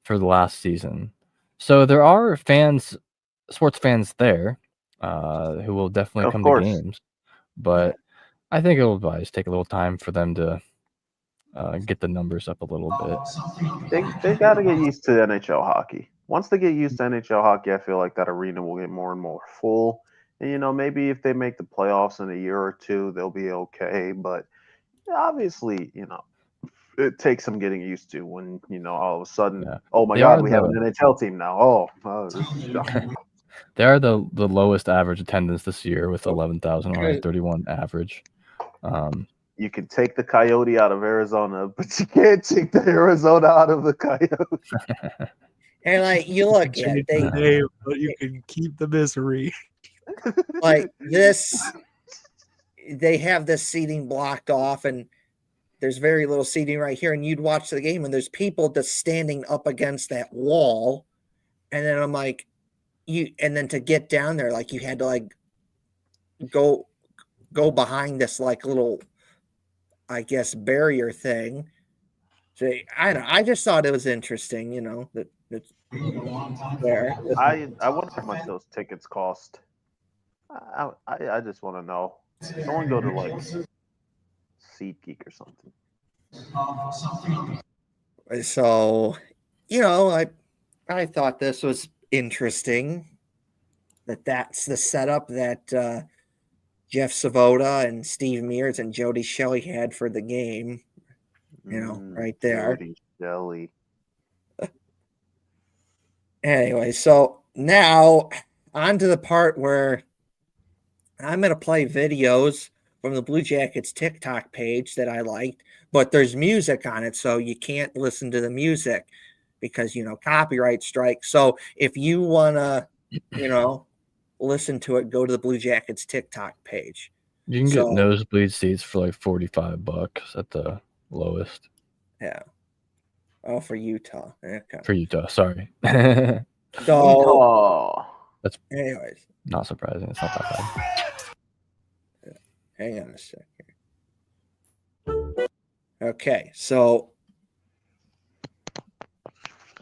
the last season. So there are sports fans there who will definitely Of come course. to games, but I think it'll just take a little time for them to get the numbers up a little bit. They got to get used to NHL hockey. Once they get used to NHL hockey, I feel like that arena will get more and more full. And maybe if they make the playoffs in a year or two, they'll be okay. But obviously, it takes some getting used to when all of a sudden, oh my God, we have an NHL team now. This is shocking. They are the lowest average attendance this year with 11,131 average. You can take the Coyote out of Arizona, but you can't take the Arizona out of the Coyote. And like you look at it, but you can keep the misery. Like this, they have this seating blocked off, and there's very little seating right here. And you'd watch the game, and there's people just standing up against that wall. And then I'm like, and then to get down there, like you had to like go behind this like little, I guess, barrier thing. So I just thought it was interesting, that there. I wonder how much those tickets cost. I just want to know. Someone go to like SeatGeek or something. So, I thought this was interesting. That's the setup that Jeff Savoda and Steve Mears and Jody Shelley had for the game. Right there. Jody Shelley. Anyway, so now on to the part where I'm going to play videos from the Blue Jackets TikTok page that I liked, but there's music on it, so you can't listen to the music because, copyright strike. So if you want to, listen to it, go to the Blue Jackets TikTok page. You can get nosebleed seats for like $45 at the lowest. Yeah. Oh, for Utah. Okay. For Utah, sorry. So, that's anyways. Not surprising. It's not that bad. Hang on a second. Okay, so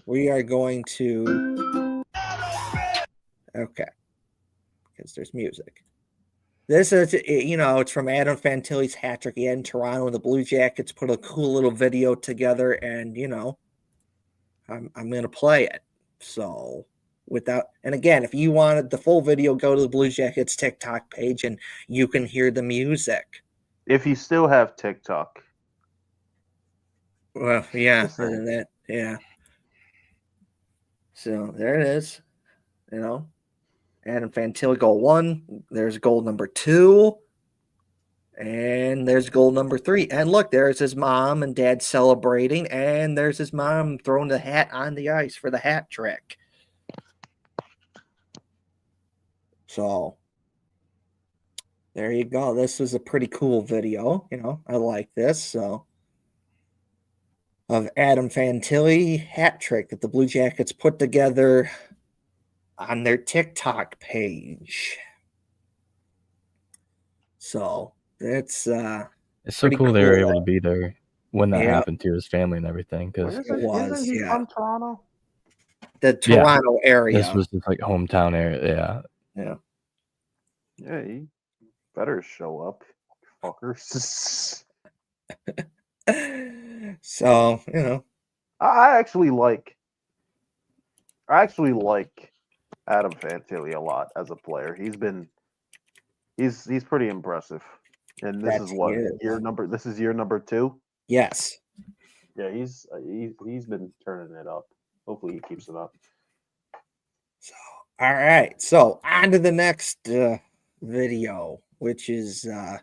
we are going to. Okay, because there's music. This is, it's from Adam Fantilli's hat trick. He had in Toronto, and the Blue Jackets put a cool little video together, and I'm going to play it. So, and again, if you wanted the full video, go to the Blue Jackets TikTok page, and you can hear the music. If you still have TikTok. Well, yeah, yeah. So there it is. Adam Fantilli goal 1. There's goal number 2. And there's goal number 3. And look, there's his mom and dad celebrating. And there's his mom throwing the hat on the ice for the hat trick. So there you go. This was a pretty cool video. I like this. So of Adam Fantilli hat trick that the Blue Jackets put together on their TikTok page. So it's so pretty cool they were cool. able to be there when that Yeah. happened to his family and everything. Because Isn't he from Toronto? The Toronto area. This was just like hometown area. Yeah. Yeah, he better show up, fuckers. So, I actually like Adam Fantilli a lot as a player. He's pretty impressive. And this is what year number. This is year number 2. Yes. Yeah, he's been turning it up. Hopefully, he keeps it up. So, all right. So on to the next video, which is of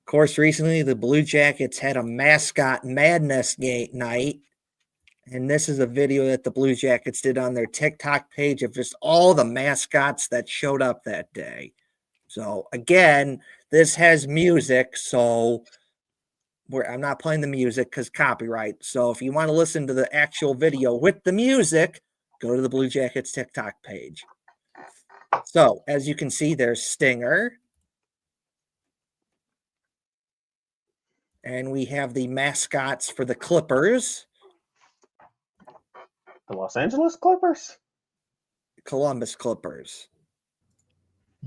course, recently the Blue Jackets had a mascot madness night. And this is a video that the Blue Jackets did on their TikTok page of just all the mascots that showed up that day. So again, this has music, so I'm not playing the music because copyright. So if you want to listen to the actual video with the music, go to the Blue Jackets TikTok page. So as you can see, there's Stinger. And we have the mascots for the Clippers. The Los Angeles Clippers? Columbus Clippers.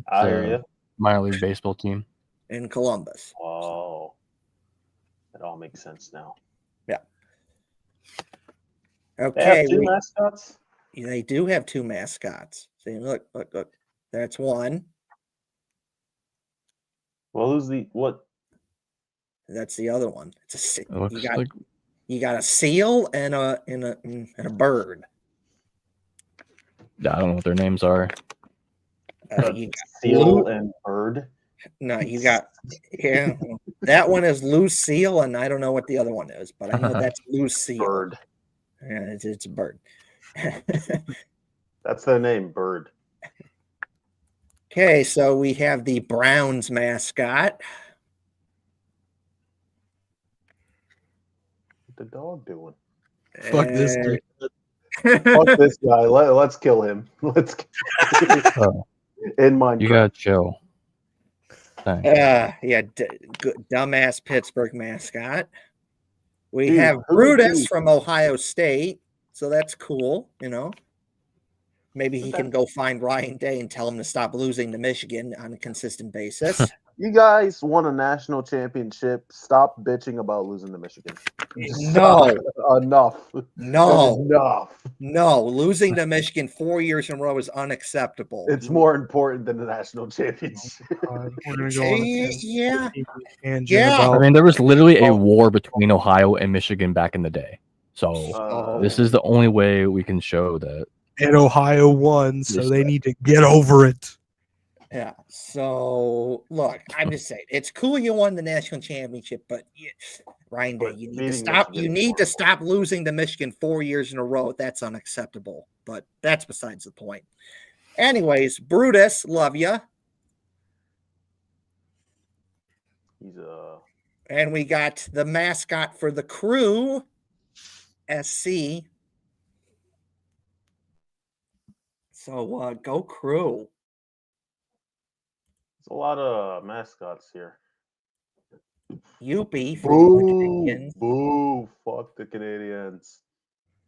I hear you. Minor league baseball team. In Columbus. Oh. It all makes sense now. Yeah. Okay. They have 2 mascots? They do have 2 mascots. See, look. That's one. Well, what? That's the other one. It's It you got a seal and a bird. Yeah, I don't know what their names are. You got seal and bird. No, you got that one is loose seal, and I don't know what the other one is, but I know that's loose seal. Bird. Yeah, it's a bird. That's their name, Bird. Okay, so we have the Browns mascot. What the dog doing? Fuck this dude. Fuck this guy. Let's kill him. Let's kill him. In Minecraft. You gotta chill. Dumbass Pittsburgh mascot. We have Brutus from Ohio State, so that's cool, Maybe he can go find Ryan Day and tell him to stop losing to Michigan on a consistent basis. You guys won a national championship. Stop bitching about losing to Michigan. No. Enough. No. Enough. No. Losing to Michigan 4 years in a row is unacceptable. It's more important than the national championship. We're going to go on Yeah. I mean, there was literally a war between Ohio and Michigan back in the day. So this is the only way we can show that. And Ohio won, so they need to get over it. Yeah. So look, I'm just saying it's cool you won the national championship, but Ryan Day, you need to stop. You need to stop losing to Michigan 4 years in a row. That's unacceptable. But that's besides the point. Anyways, Brutus, love ya. And we got the mascot for the Crew, SC. So go Crew. There's a lot of mascots here. Youpie for Boo, the Canadians. Boo, fuck the Canadians.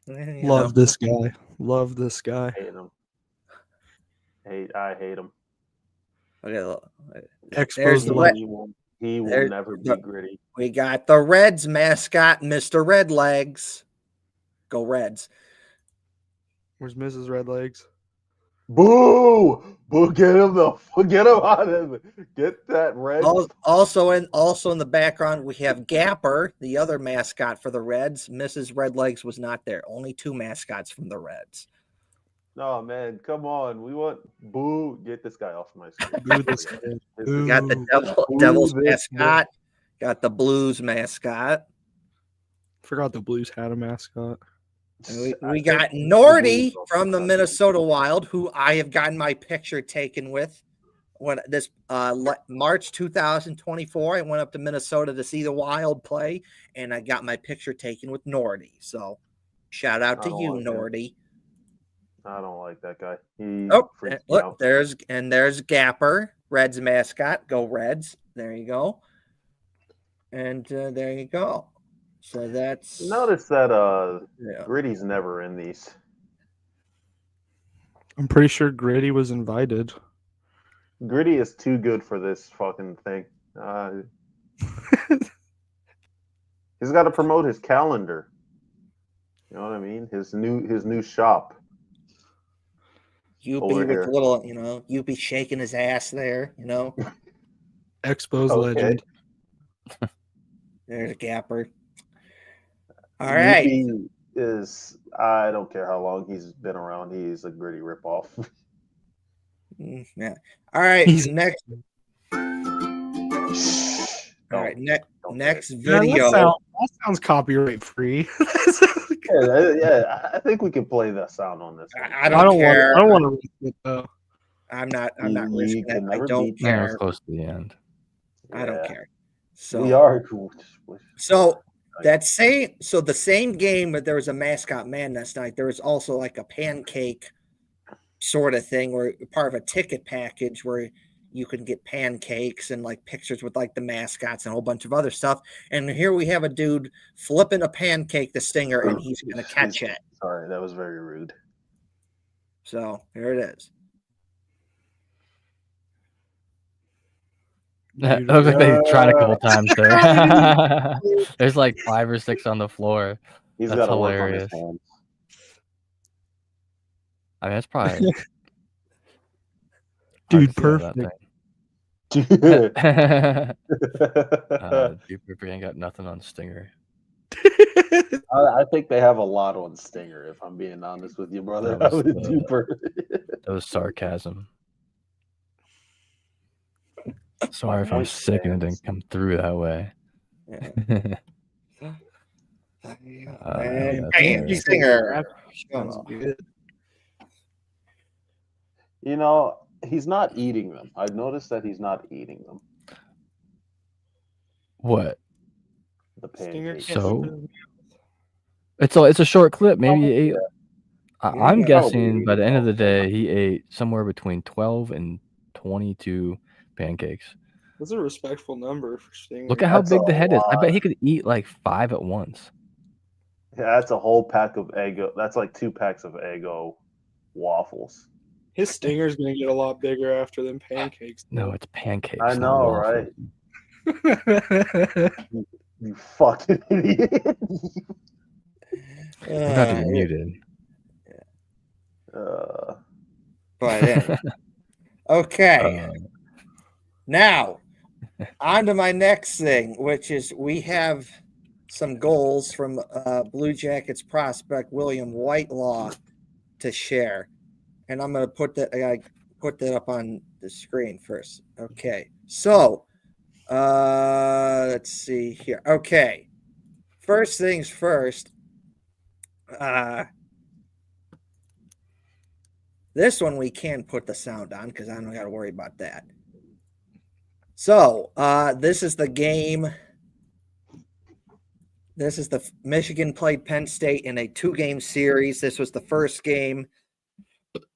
Love this guy. Love this guy. Hate him. I hate him. Okay, Expose the what? He will never be gritty. We got the Reds mascot, Mr. Red Legs. Go Reds. Where's Mrs. Red Legs? Boo! Boo! Get him out of it. Get that red. Also in the background, we have Gapper, the other mascot for the Reds. Mrs. Red Legs was not there. Only 2 mascots from the Reds. No, man, come on. We want Boo. Get this guy off my screen. Boo this guy. We got the Devils mascot. Got the Blues mascot. Forgot the Blues had a mascot. We got Nordy from the Minnesota Wild, who I have gotten my picture taken with. When this March 2024, I went up to Minnesota to see the Wild play, and I got my picture taken with Nordy. So, shout out to you, Nordy. I don't like that guy. Freaks me Look, out. there's Gapper, Reds mascot. Go Reds! There you go. And there you go. So that's Notice that Gritty's never in these. I'm pretty sure Gritty was invited. Gritty is too good for this fucking thing. He's got to promote his calendar. You know what I mean? His new shop. Youpie with a little, Youpie shaking his ass there, Expos legend. There's Gapper. All right. Youpie is, I don't care how long he's been around, he's a Gritty ripoff. Yeah. All right. Next. All right. Next video. That sounds copyright free. yeah, I think we can play the sound on this. I don't care. I don't want to risk it though. I'm not risking it. I don't care. We're close to the end. I don't care. So we are cool. So the same game, but there was a mascot madness night. There was also like a pancake sort of thing where part of a ticket package where you can get pancakes and like pictures with like the mascots and a whole bunch of other stuff. And here we have a dude flipping a pancake to Stinger, and he's going to catch it. Sorry, that was very rude. So here it is. It looks like they tried a couple times there. There's like 5 or 6 on the floor. He's That's got to work on hilarious. his hands. I mean, that's probably dude, perfect. Dude Pepper ain't got nothing on Stinger. I think they have a lot on Stinger, if I'm being honest with you, brother. That was sarcasm. Sorry if I'm sick and it didn't come through that way. Stinger. Sounds good. He's not eating them. I've noticed that he's not eating them. What? The pancakes. So it's a short clip. Maybe he ate. I'm guessing by the end of the day, he ate somewhere between 12 and 22 pancakes. That's a respectful number for Stinger. Look at how big the head is. I bet he could eat like 5 at once. Yeah, that's a whole pack of Eggo. That's like 2 packs of Eggo waffles. His Stinger's going to get a lot bigger after them pancakes. No, it's pancakes. I know, right? You fucking idiot. You're about to be muted. But okay. Now, on to my next thing, which is we have some goals from Blue Jackets prospect William Whitelaw to share. And I'm going to put that up on the screen first. Okay. So, let's see here. Okay. First things first. This one we can put the sound on because I don't got to worry about that. So, this is the game. This is the Michigan played Penn State in a 2-game series. This was the first game.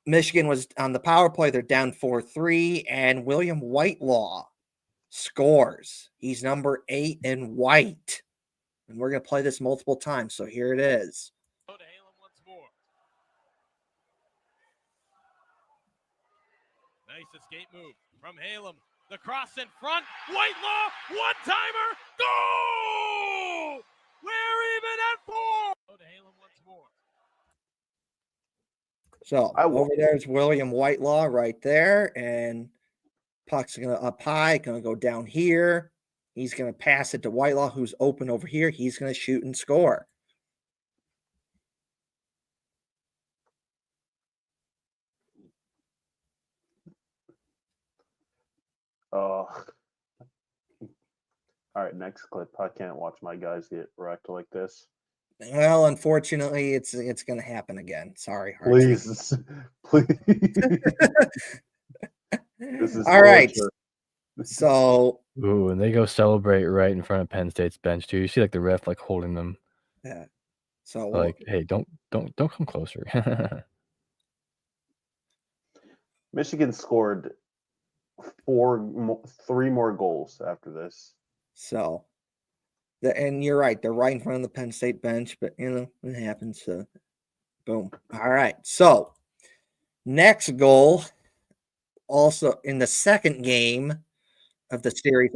Michigan was on the power play. They're down 4-3, and William Whitelaw scores. He's number 8 in white. And we're going to play this multiple times. So here it is. Nice escape move from Halem. The cross in front. Whitelaw, one-timer. Goal! We're even at 4. Go to Halem once more. So over there's William Whitelaw right there, and puck's going to up high, going to go down here. He's going to pass it to Whitelaw, who's open over here. He's going to shoot and score. All right, next clip. I can't watch my guys get wrecked like this. Well, unfortunately, it's going to happen again. Sorry, Hartsey. Please. This is all right. torture. So, Ooh, and they go celebrate right in front of Penn State's bench too. You see like the ref like holding them, yeah. So like, hey, don't come closer. Michigan scored 3 more goals after this. So, and you're right. They're right in front of the Penn State bench, but it happens. So, boom. All right. So, next goal, also in the second game of the series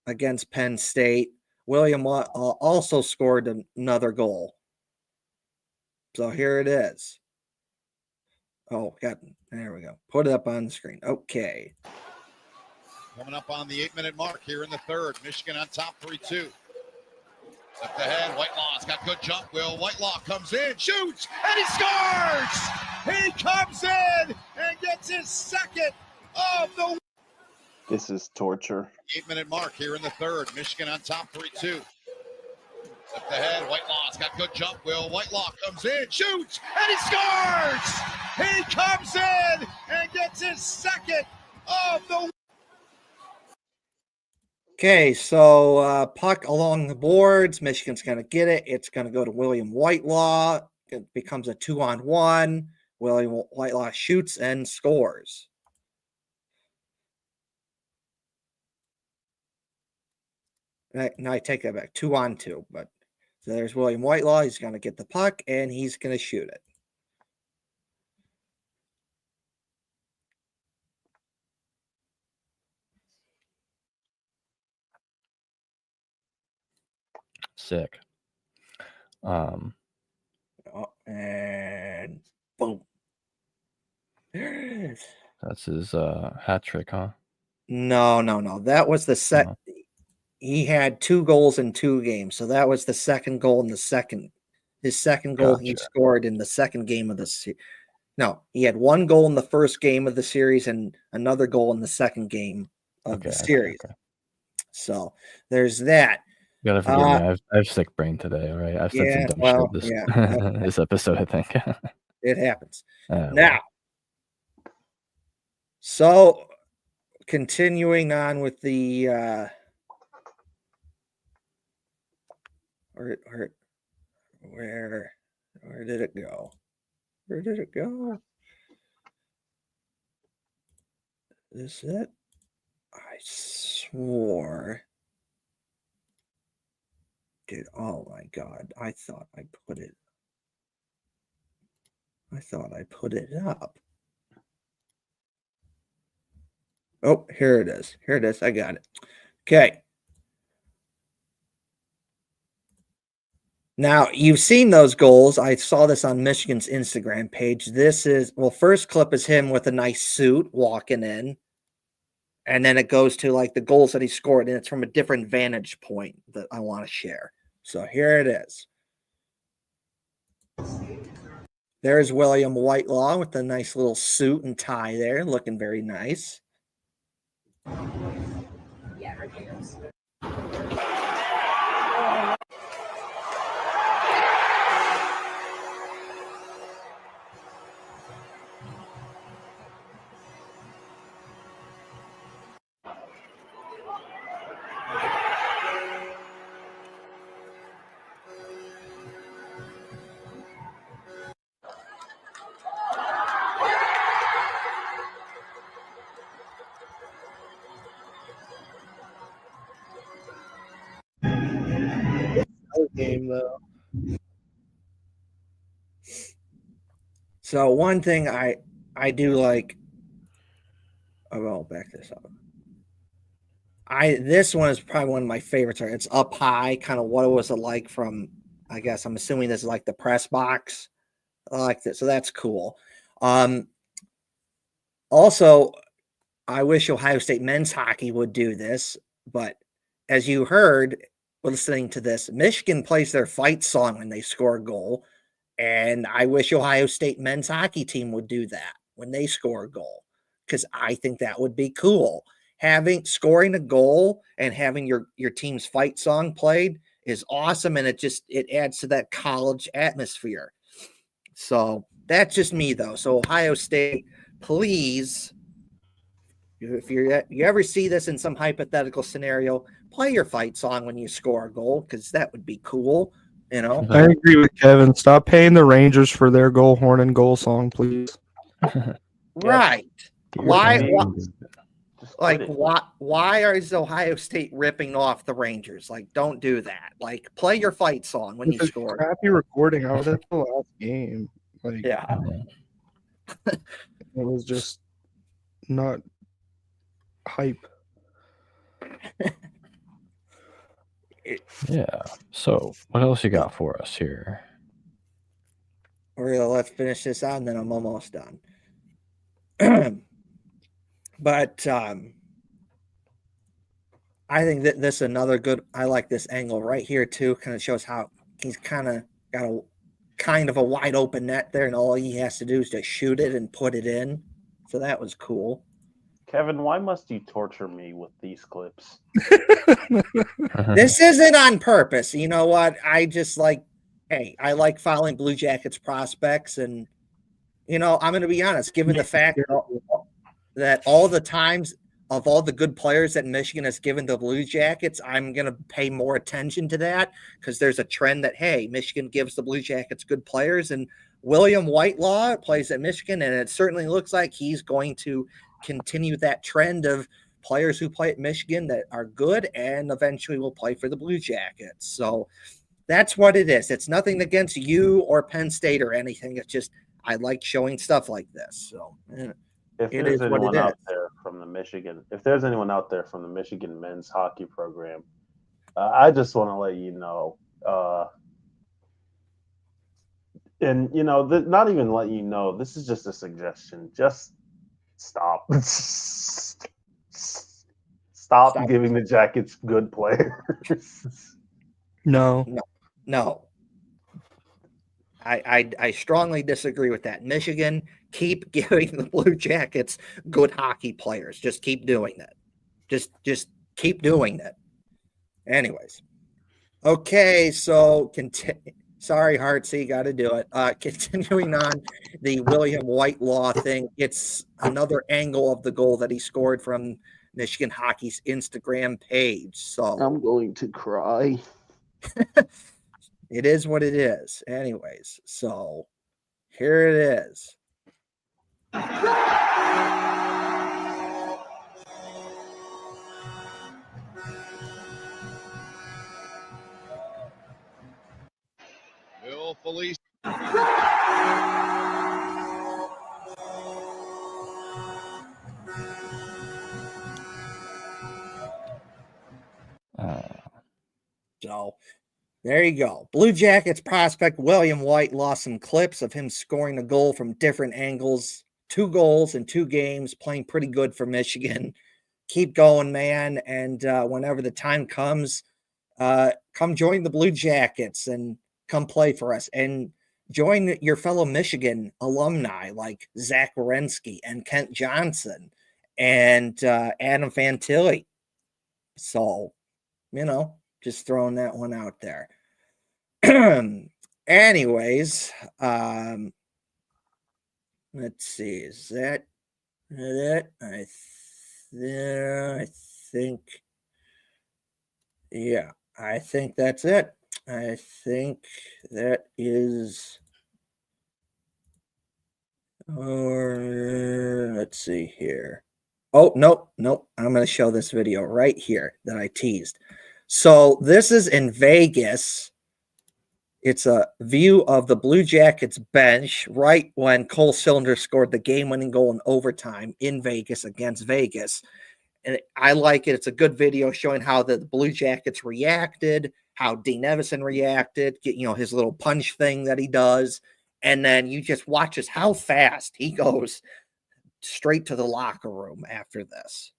against Penn State, William also scored another goal. So here it is. Oh, there we go. Put it up on the screen. Okay. Coming up on the 8-minute mark here in the third. Michigan on top 3-2. Left ahead, Whitelaw's got good jump. Will Whitelaw comes in, shoots, and he scores! He comes in and gets his second of the... This is torture. 8-minute mark here in the third. Michigan on top 3-2. Left ahead, Whitelaw's got good jump. Will Whitelaw comes in, shoots, and he scores! He comes in and gets his second of the... Okay, so puck along the boards. Michigan's going to get it. It's going to go to William Whitelaw. It becomes a 2-on-1. William Whitelaw shoots and scores. Now I take that back. 2-on-2. But so there's William Whitelaw. He's going to get the puck, and he's going to shoot it. Sick. And boom. There it is. That's his hat trick, huh? No. That was the set. No. He had 2 goals in 2 games. So that was the second goal in the second. His second goal he Gotcha. scored in the second game of the series. No, he had 1 goal in the first game of the series and another goal in the second game of the series. Okay. So there's that. You gotta forgive me. I have sick brain today. All right, I've said some dumb shit this episode. I think it happens. Well. Now, so continuing on with the where did it go? Where did it go? Is it? I swore. Dude, oh my God. I thought I put it up. Oh, here it is. I got it. Okay. Now, you've seen those goals. I saw this on Michigan's Instagram page. First clip is him with a nice suit walking in. And then it goes to like the goals that he scored, and it's from a different vantage point that I want to share. So here it is. There's William Whitelaw with a nice little suit and tie there, looking very nice. Yeah, right here. Game though. So one thing I do like. I'll back this up. This one is probably one of my favorites. It's up high, kind of what was it like from, I guess I'm assuming this is like the press box. I like this, so that's cool. Also, I wish Ohio State men's hockey would do this, but as you heard listening to this, Michigan plays their fight song when they score a goal, and I wish Ohio State men's hockey team would do that when they score a goal, because I think that would be cool. Scoring a goal and having your team's fight song played is awesome, and it adds to that college atmosphere. So that's just me, though. So Ohio State, please, if you ever see this in some hypothetical scenario, play your fight song when you score a goal, because that would be cool. I agree with Kevin. Stop paying the Rangers for their goal horn and goal song, please. Right. Why Quit it. why is Ohio State ripping off the Rangers? Like, don't do that. Like, play your fight song when you It's a score. crappy recording. I was at the last game. Like, Yeah. it was just not hype. Yeah. So, what else you got for us here? Let's finish this out, and then I'm almost done. But I think that this is another good. I like this angle right here too. Kind of shows how he's kind of got a wide open net there, and all he has to do is just shoot it and put it in. So that was cool. Kevin, why must you torture me with these clips? This isn't on purpose. You know what? I just like, hey, I like following Blue Jackets prospects, and I'm going to be honest. Given the fact that all the times of all the good players that Michigan has given the Blue Jackets, I'm going to pay more attention to that, because there's a trend that, hey, Michigan gives the Blue Jackets good players, and William Whitelaw plays at Michigan, and it certainly looks like he's going to continue that trend of players who play at Michigan that are good and eventually will play for the Blue Jackets. So that's what it is. It's nothing against you or Penn State or anything. It's just I like showing stuff like this. So If there's anyone out there from the Michigan men's hockey program, I just want to let you know, not even let you know, this is just a suggestion. Just stop. Stop giving the Jackets good players. No. I strongly disagree with that. Michigan, keep giving the Blue Jackets good hockey players. Just keep doing that. Just keep doing that. Anyways. Okay, so sorry, Hartsey, got to do it. Continuing on the William Whitelaw thing, it's another angle of the goal that he scored from Michigan Hockey's Instagram page. So I'm going to cry. It is what it is. Anyways, so here it is. Bill Felice. So there you go. Blue Jackets prospect William White lost some clips of him scoring a goal from different angles. 2 goals in 2 games, playing pretty good for Michigan. Keep going, man. And whenever the time comes, come join the Blue Jackets and come play for us. And join your fellow Michigan alumni like Zach Werenski and Kent Johnson and Adam Fantilli. So, just throwing that one out there. Anyways, let's see. Is that it? I think. Yeah, I think that's it. I think that is. Let's see here. Oh, nope. I'm going to show this video right here that I teased. So this is in Vegas. It's a view of the Blue Jackets bench right when Cole Cylinder scored the game-winning goal in overtime in Vegas against Vegas. And I like it. It's a good video showing how the Blue Jackets reacted, how Dean Evison reacted, his little punch thing that he does. And then you just watch how fast he goes straight to the locker room after this.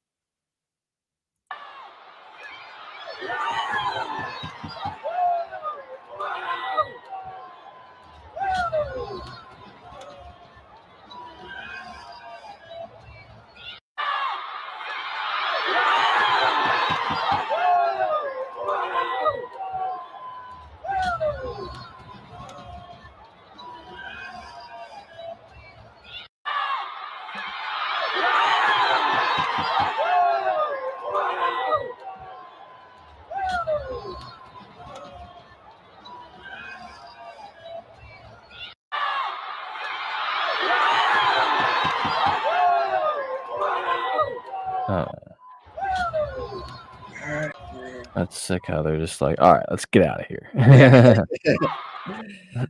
That's sick how they're just like, all right, let's get out of here. Yeah.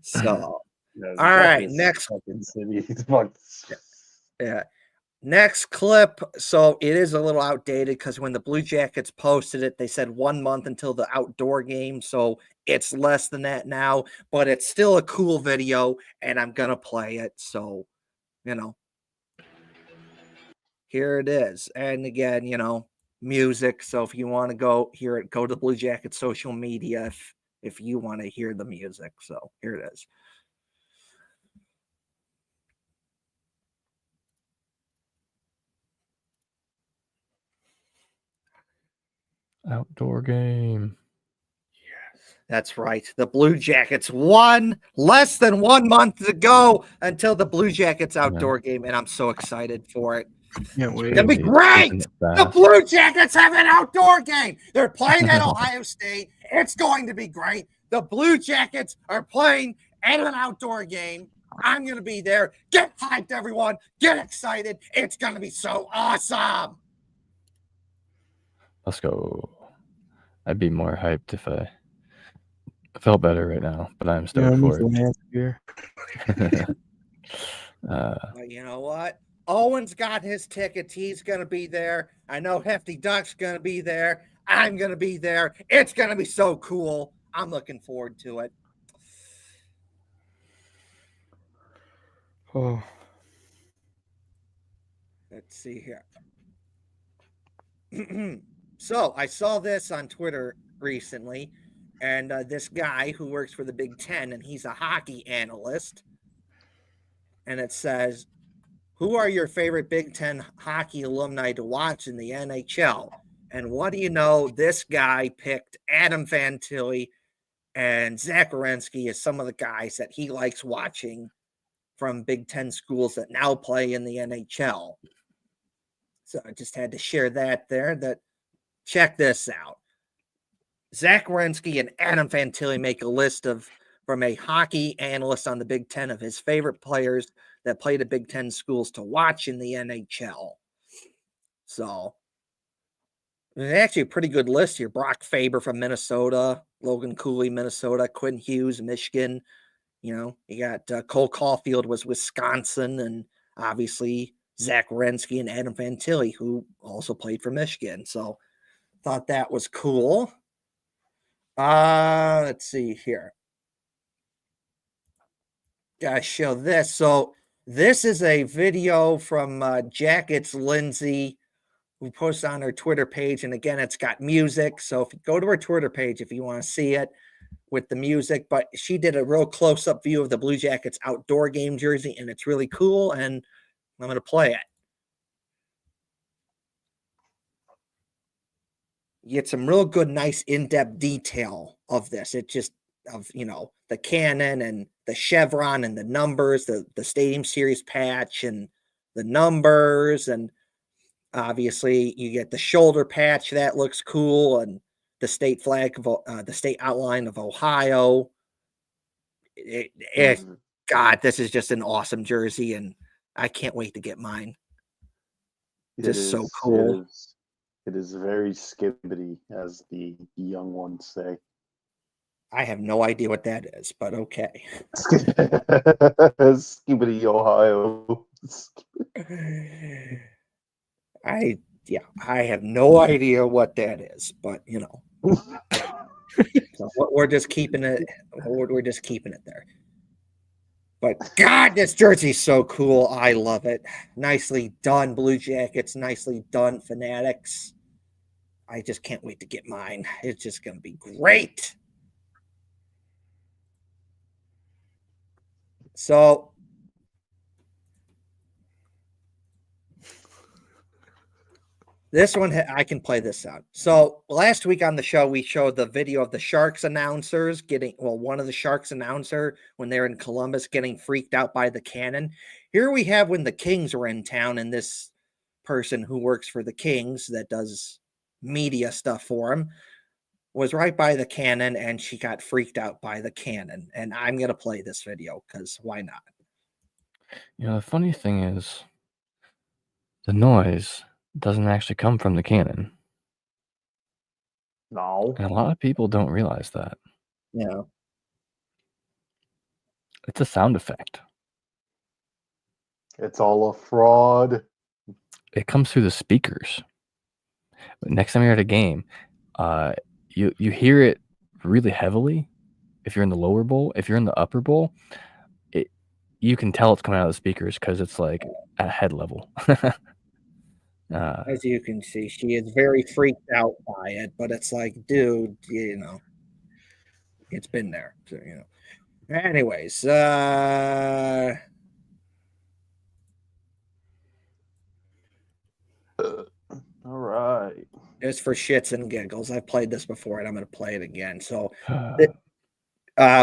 So, Yeah, all right, this next. fucking city. Fuck. Yeah. Next clip. So it is a little outdated because when the Blue Jackets posted it, they said 1 month until the outdoor game. So it's less than that now, but it's still a cool video and I'm going to play it. So, here it is. And again, music. So if you want to go hear it, go to Blue Jackets social media if you want to hear the music. So here it is. Outdoor game. That's right. The Blue Jackets won less than 1 month to go until the Blue Jackets outdoor game, and I'm so excited for it. Can't wait. It's gonna be great. The Blue Jackets have an outdoor game. They're playing at Ohio State. It's going to be great. The Blue Jackets are playing at an outdoor game. I'm gonna be there. Get hyped, everyone. Get excited. It's gonna be so awesome. Let's go. I'd be more hyped if I felt better right now, but I'm stoked for it. But you know what? Owen's got his tickets. He's going to be there. I know Hefty Duck's going to be there. I'm going to be there. It's going to be so cool. I'm looking forward to it. Oh. Let's see here. So I saw this on Twitter recently, and this guy who works for the Big Ten, and he's a hockey analyst, and it says, who are your favorite Big Ten hockey alumni to watch in the NHL? And what do you know? This guy picked Adam Fantilli and Zach Werenski as some of the guys that he likes watching from Big Ten schools that now play in the NHL. So I just had to share that there. Check this out. Zach Werenski and Adam Fantilli make a list from a hockey analyst on the Big Ten of his favorite players that played at Big Ten schools to watch in the NHL. So it's actually a pretty good list here. Brock Faber from Minnesota, Logan Cooley, Minnesota, Quinn Hughes, Michigan. You got Cole Caulfield was Wisconsin, and obviously Zach Werenski and Adam Fantilli, who also played for Michigan. So thought that was cool. Let's see here. Gotta show this. So this is a video from Jackets Lindsay, who posts on her Twitter page. And again, it's got music. So if you go to her Twitter page, if you want to see it with the music, but she did a real close-up view of the Blue Jackets outdoor game jersey, and it's really cool. And I'm going to play it. You get some real good, nice in-depth detail of this. It just, the cannon and the chevron and the numbers, the Stadium Series patch and the numbers. And obviously you get the shoulder patch. That looks cool. And the state flag, the state outline of Ohio. God, this is just an awesome jersey. And I can't wait to get mine. Just so cool. It is very skibbity, as the young ones say. I have no idea what that is, but okay. Skibbity, Ohio. I have no idea what that is, but so we're just keeping it. We're just keeping it there. But God, this jersey's so cool. I love it. Nicely done, Blue Jackets. Nicely done, Fanatics. I just can't wait to get mine. It's just going to be great. So this one, I can play this out. So last week on the show, we showed the video of the Sharks announcers one of the Sharks announcer when they're in Columbus getting freaked out by the cannon. Here we have when the Kings were in town, and this person who works for the Kings that does media stuff for him was right by the cannon, and she got freaked out by the cannon. And I'm going to play this video because why not? The funny thing is the noise doesn't actually come from the cannon. No. And a lot of people don't realize that. Yeah. It's a sound effect. It's all a fraud. It comes through the speakers. Next time you're at a game, you hear it really heavily if you're in the lower bowl. If you're in the upper bowl, you can tell it's coming out of the speakers because it's like at head level. As you can see, she is very freaked out by it, but it's like, dude, it's been there. So, Anyways, All right. just for shits and giggles, I've played this before and I'm going to play it again. So,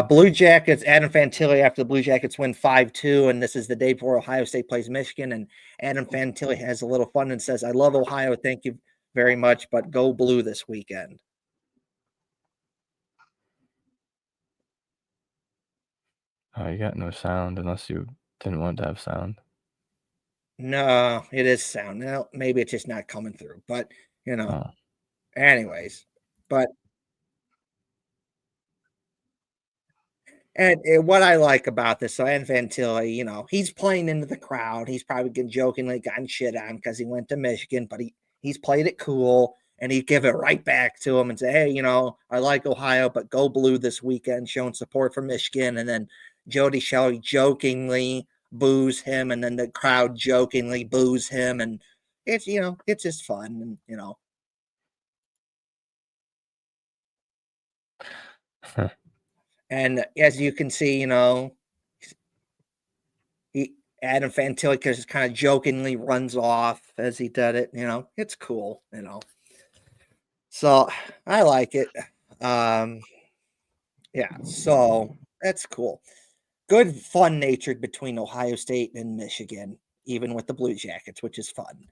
Blue Jackets, Adam Fantilli after the Blue Jackets win 5-2, and this is the day before Ohio State plays Michigan, and Adam Fantilli has a little fun and says, I love Ohio, thank you very much, but go Blue this weekend. You got no sound unless you didn't want to have sound. No, it is sound. Now, maybe it's just not coming through, but, anyways, but And what I like about this, so Fantilli, he's playing into the crowd. He's probably jokingly gotten shit on because he went to Michigan, but he's played it cool, and he'd give it right back to him and say, hey, I like Ohio, but go Blue this weekend, showing support for Michigan. And then Jody Shelley jokingly boos him, and then the crowd jokingly boos him. And it's, it's just fun, and, And as you can see, Adam Fantilli just kind of jokingly runs off as he did it. It's cool. So I like it. Yeah. So that's cool. Good fun natured between Ohio State and Michigan, even with the Blue Jackets, which is fun.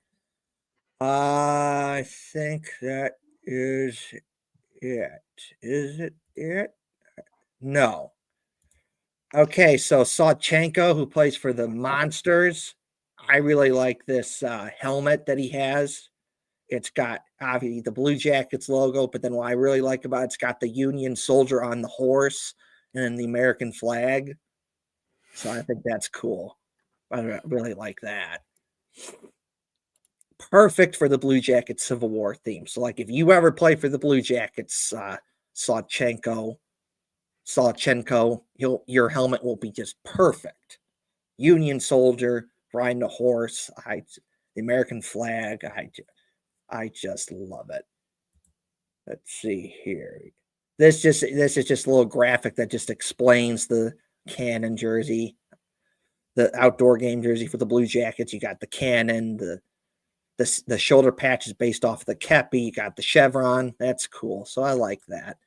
I think that is it. Is it it? No. Okay, so Sawchenko, who plays for the Monsters, I really like this helmet that he has. It's got obviously the Blue Jackets logo, but then what I really like about it's got the Union soldier on the horse and then the American flag. So I think that's cool. I really like that. Perfect for the Blue Jackets Civil War theme. So, like, if you ever play for the Blue Jackets, Sawchenko, your helmet will be just perfect. Union soldier riding a horse, the American flag. I just love it. Let's see here. This is just a little graphic that just explains the cannon jersey, the outdoor game jersey for the Blue Jackets. You got the cannon, the shoulder patch is based off the kepi. You got the chevron. That's cool. So I like that.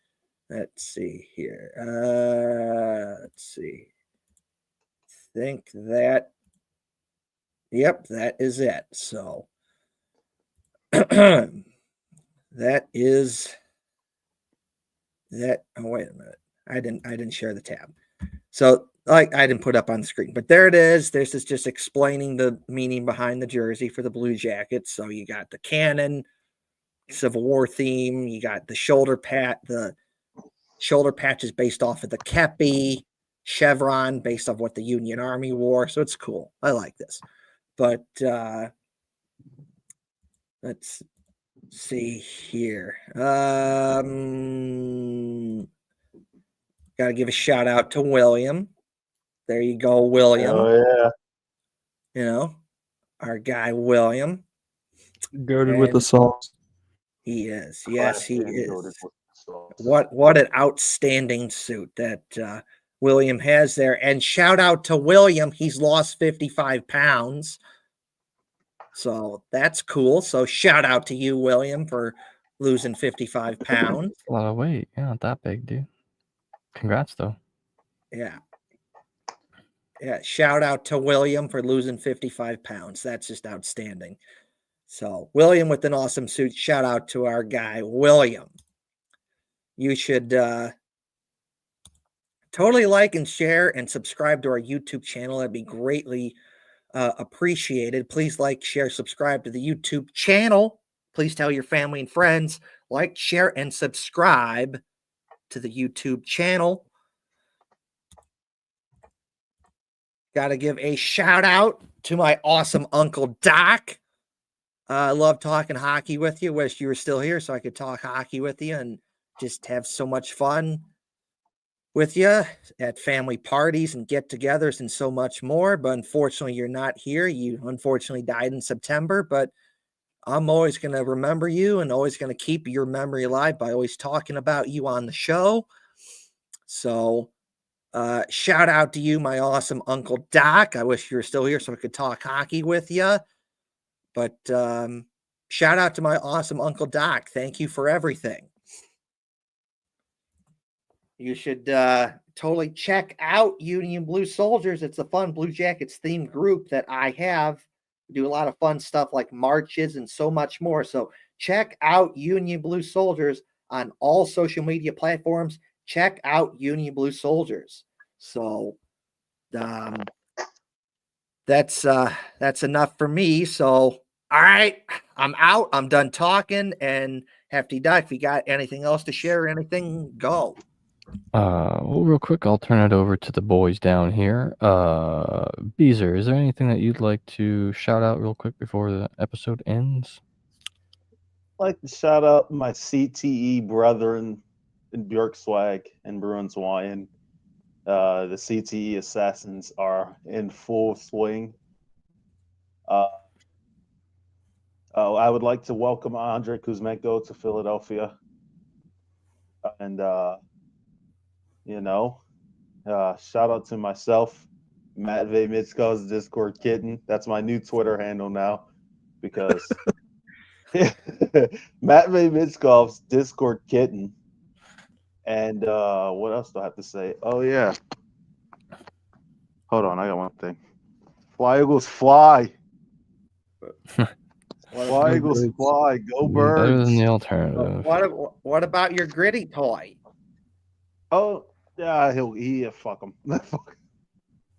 Let's see here. Let's see. Think that. Yep, that is it. So that is that. Oh, wait a minute. I didn't share the tab. So I didn't put up on the screen, but there it is. This is just explaining the meaning behind the jersey for the Blue Jackets. So you got the cannon, Civil War theme. You got the shoulder patch is based off of the kepi, chevron based off what the Union Army wore. So it's cool. I like this. But let's see here. Got to give a shout out to William. There you go, William. Oh, yeah. Our guy, William. Goated with the sauce. He is. Yes, he is. So, What an outstanding suit that William has there. And shout out to William. He's lost 55 pounds. So that's cool. So shout out to you, William, for losing 55 pounds. A lot of weight. Yeah, not that big, dude. Congrats, though. Yeah. Yeah. Shout out to William for losing 55 pounds. That's just outstanding. So William with an awesome suit. Shout out to our guy, William. You should totally like and share and subscribe to our YouTube channel. That'd be greatly appreciated. Please like, share, subscribe to the YouTube channel. Please tell your family and friends, like, share, and subscribe to the YouTube channel. Got to give a shout out to my awesome Uncle Doc. I love talking hockey with you. Wish you were still here so I could talk hockey with you and just have so much fun with you at family parties and get-togethers and so much more. But unfortunately, you're not here. You unfortunately died in September, but I'm always going to remember you and always going to keep your memory alive by always talking about you on the show. So shout out to you, my awesome Uncle Doc. I wish you were still here so I could talk hockey with you. But shout out to my awesome Uncle Doc. Thank you for everything. You should totally check out Union Blue Soldiers. It's a fun Blue Jackets themed group that I have. We do a lot of fun stuff like marches and so much more. So check out Union Blue Soldiers on all social media platforms. Check out Union Blue Soldiers. So that's enough for me. So all right, I'm out. I'm done talking. And Hefty Duck, if you got anything else to share or anything, go. Well, real quick, I'll turn it over to the boys down here. Beezer, is there anything that you'd like to shout out real quick before the episode ends? I'd like to shout out my CTE brethren in Björkswag and Bruins Wyan. The CTE assassins are in full swing. I would like to welcome Andrei Kuzmenko to Philadelphia. And, shout out to myself, Matvey Mitchkov's Discord Kitten. That's my new Twitter handle now because Matvey Mitchkov's Discord Kitten. And what else do I have to say? Oh, yeah. Hold on, I got one thing. Fly Eagles fly. Fly Eagles fly. Go Birds. Better than the alternative. What about your gritty toy? Oh, yeah, fuck him.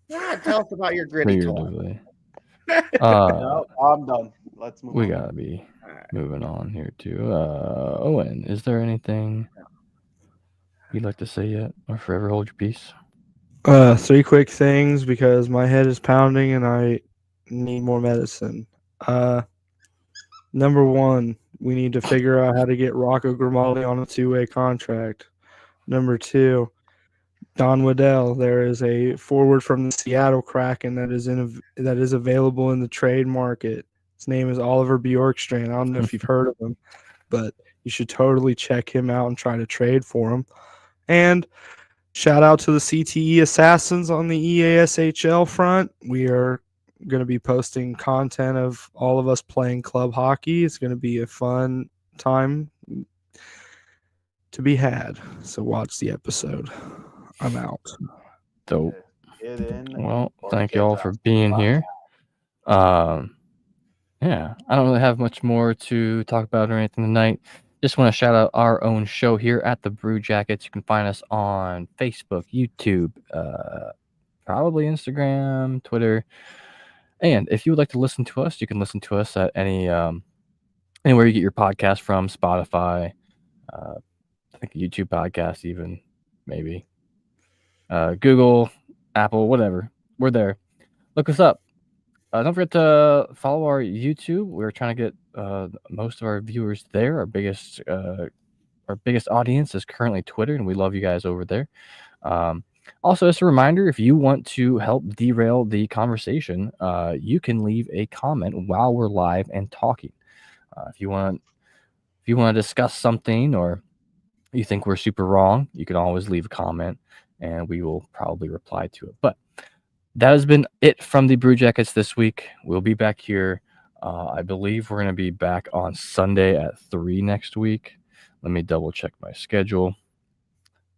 Yeah, tell us about your gritty toy. Figuratively. No, I'm done. Let's move We on. gotta be moving on here too. Owen, is there anything you'd like to say yet, or forever hold your peace? 3 quick things because my head is pounding and I need more medicine. Number 1, we need to figure out how to get Rocco Grimaldi on a 2-way contract. Number 2, Don Waddell. There is a forward from the Seattle Kraken that is available in the trade market. His name is Oliver Bjorkstrand. I don't know if you've heard of him, but you should totally check him out and try to trade for him. And shout out to the CTE assassins on the EASHL front. We are going to be posting content of all of us playing club hockey. It's going to be a fun time to be had. So watch the episode. I'm out. Dope. Well, thank you all for being here. Yeah, I don't really have much more to talk about or anything tonight. Just want to shout out our own show here at the Brew Jackets. You can find us on Facebook, YouTube, probably Instagram, Twitter. And if you would like to listen to us, you can listen to us at anywhere you get your podcast from, Spotify, I think YouTube podcast even, maybe. Google, Apple, whatever. We're there. Look us up. Don't forget to follow our YouTube. We're trying to get most of our viewers there. Our biggest audience is currently Twitter, and we love you guys over there. Also, as a reminder, if you want to help derail the conversation, you can leave a comment while we're live and talking. If you want to discuss something or you think we're super wrong, you can always leave a comment, and we will probably reply to it. But that has been it from the Brew Jackets this week. We'll be back here. I believe we're going to be back on Sunday at 3 next week. Let me double check my schedule.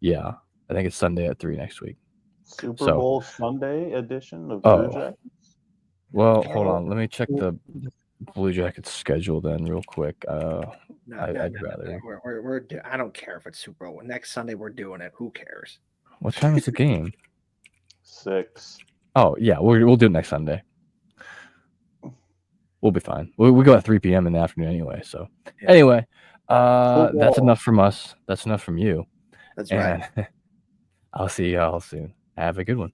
Yeah, I think it's Sunday at 3 next week. Super Bowl Sunday edition of Blue Jackets? Well, hold on. Let me check the Blue Jackets schedule then real quick. I'd rather. I don't care if it's Super Bowl. Next Sunday we're doing it. Who cares? What time is the game? 6. Oh, yeah, we'll do it next Sunday. we'll be fine. We go at 3 p.m. in the afternoon anyway. So anyway, that's enough from us. That's enough from you. That's right. And I'll see y'all soon. Have a good one.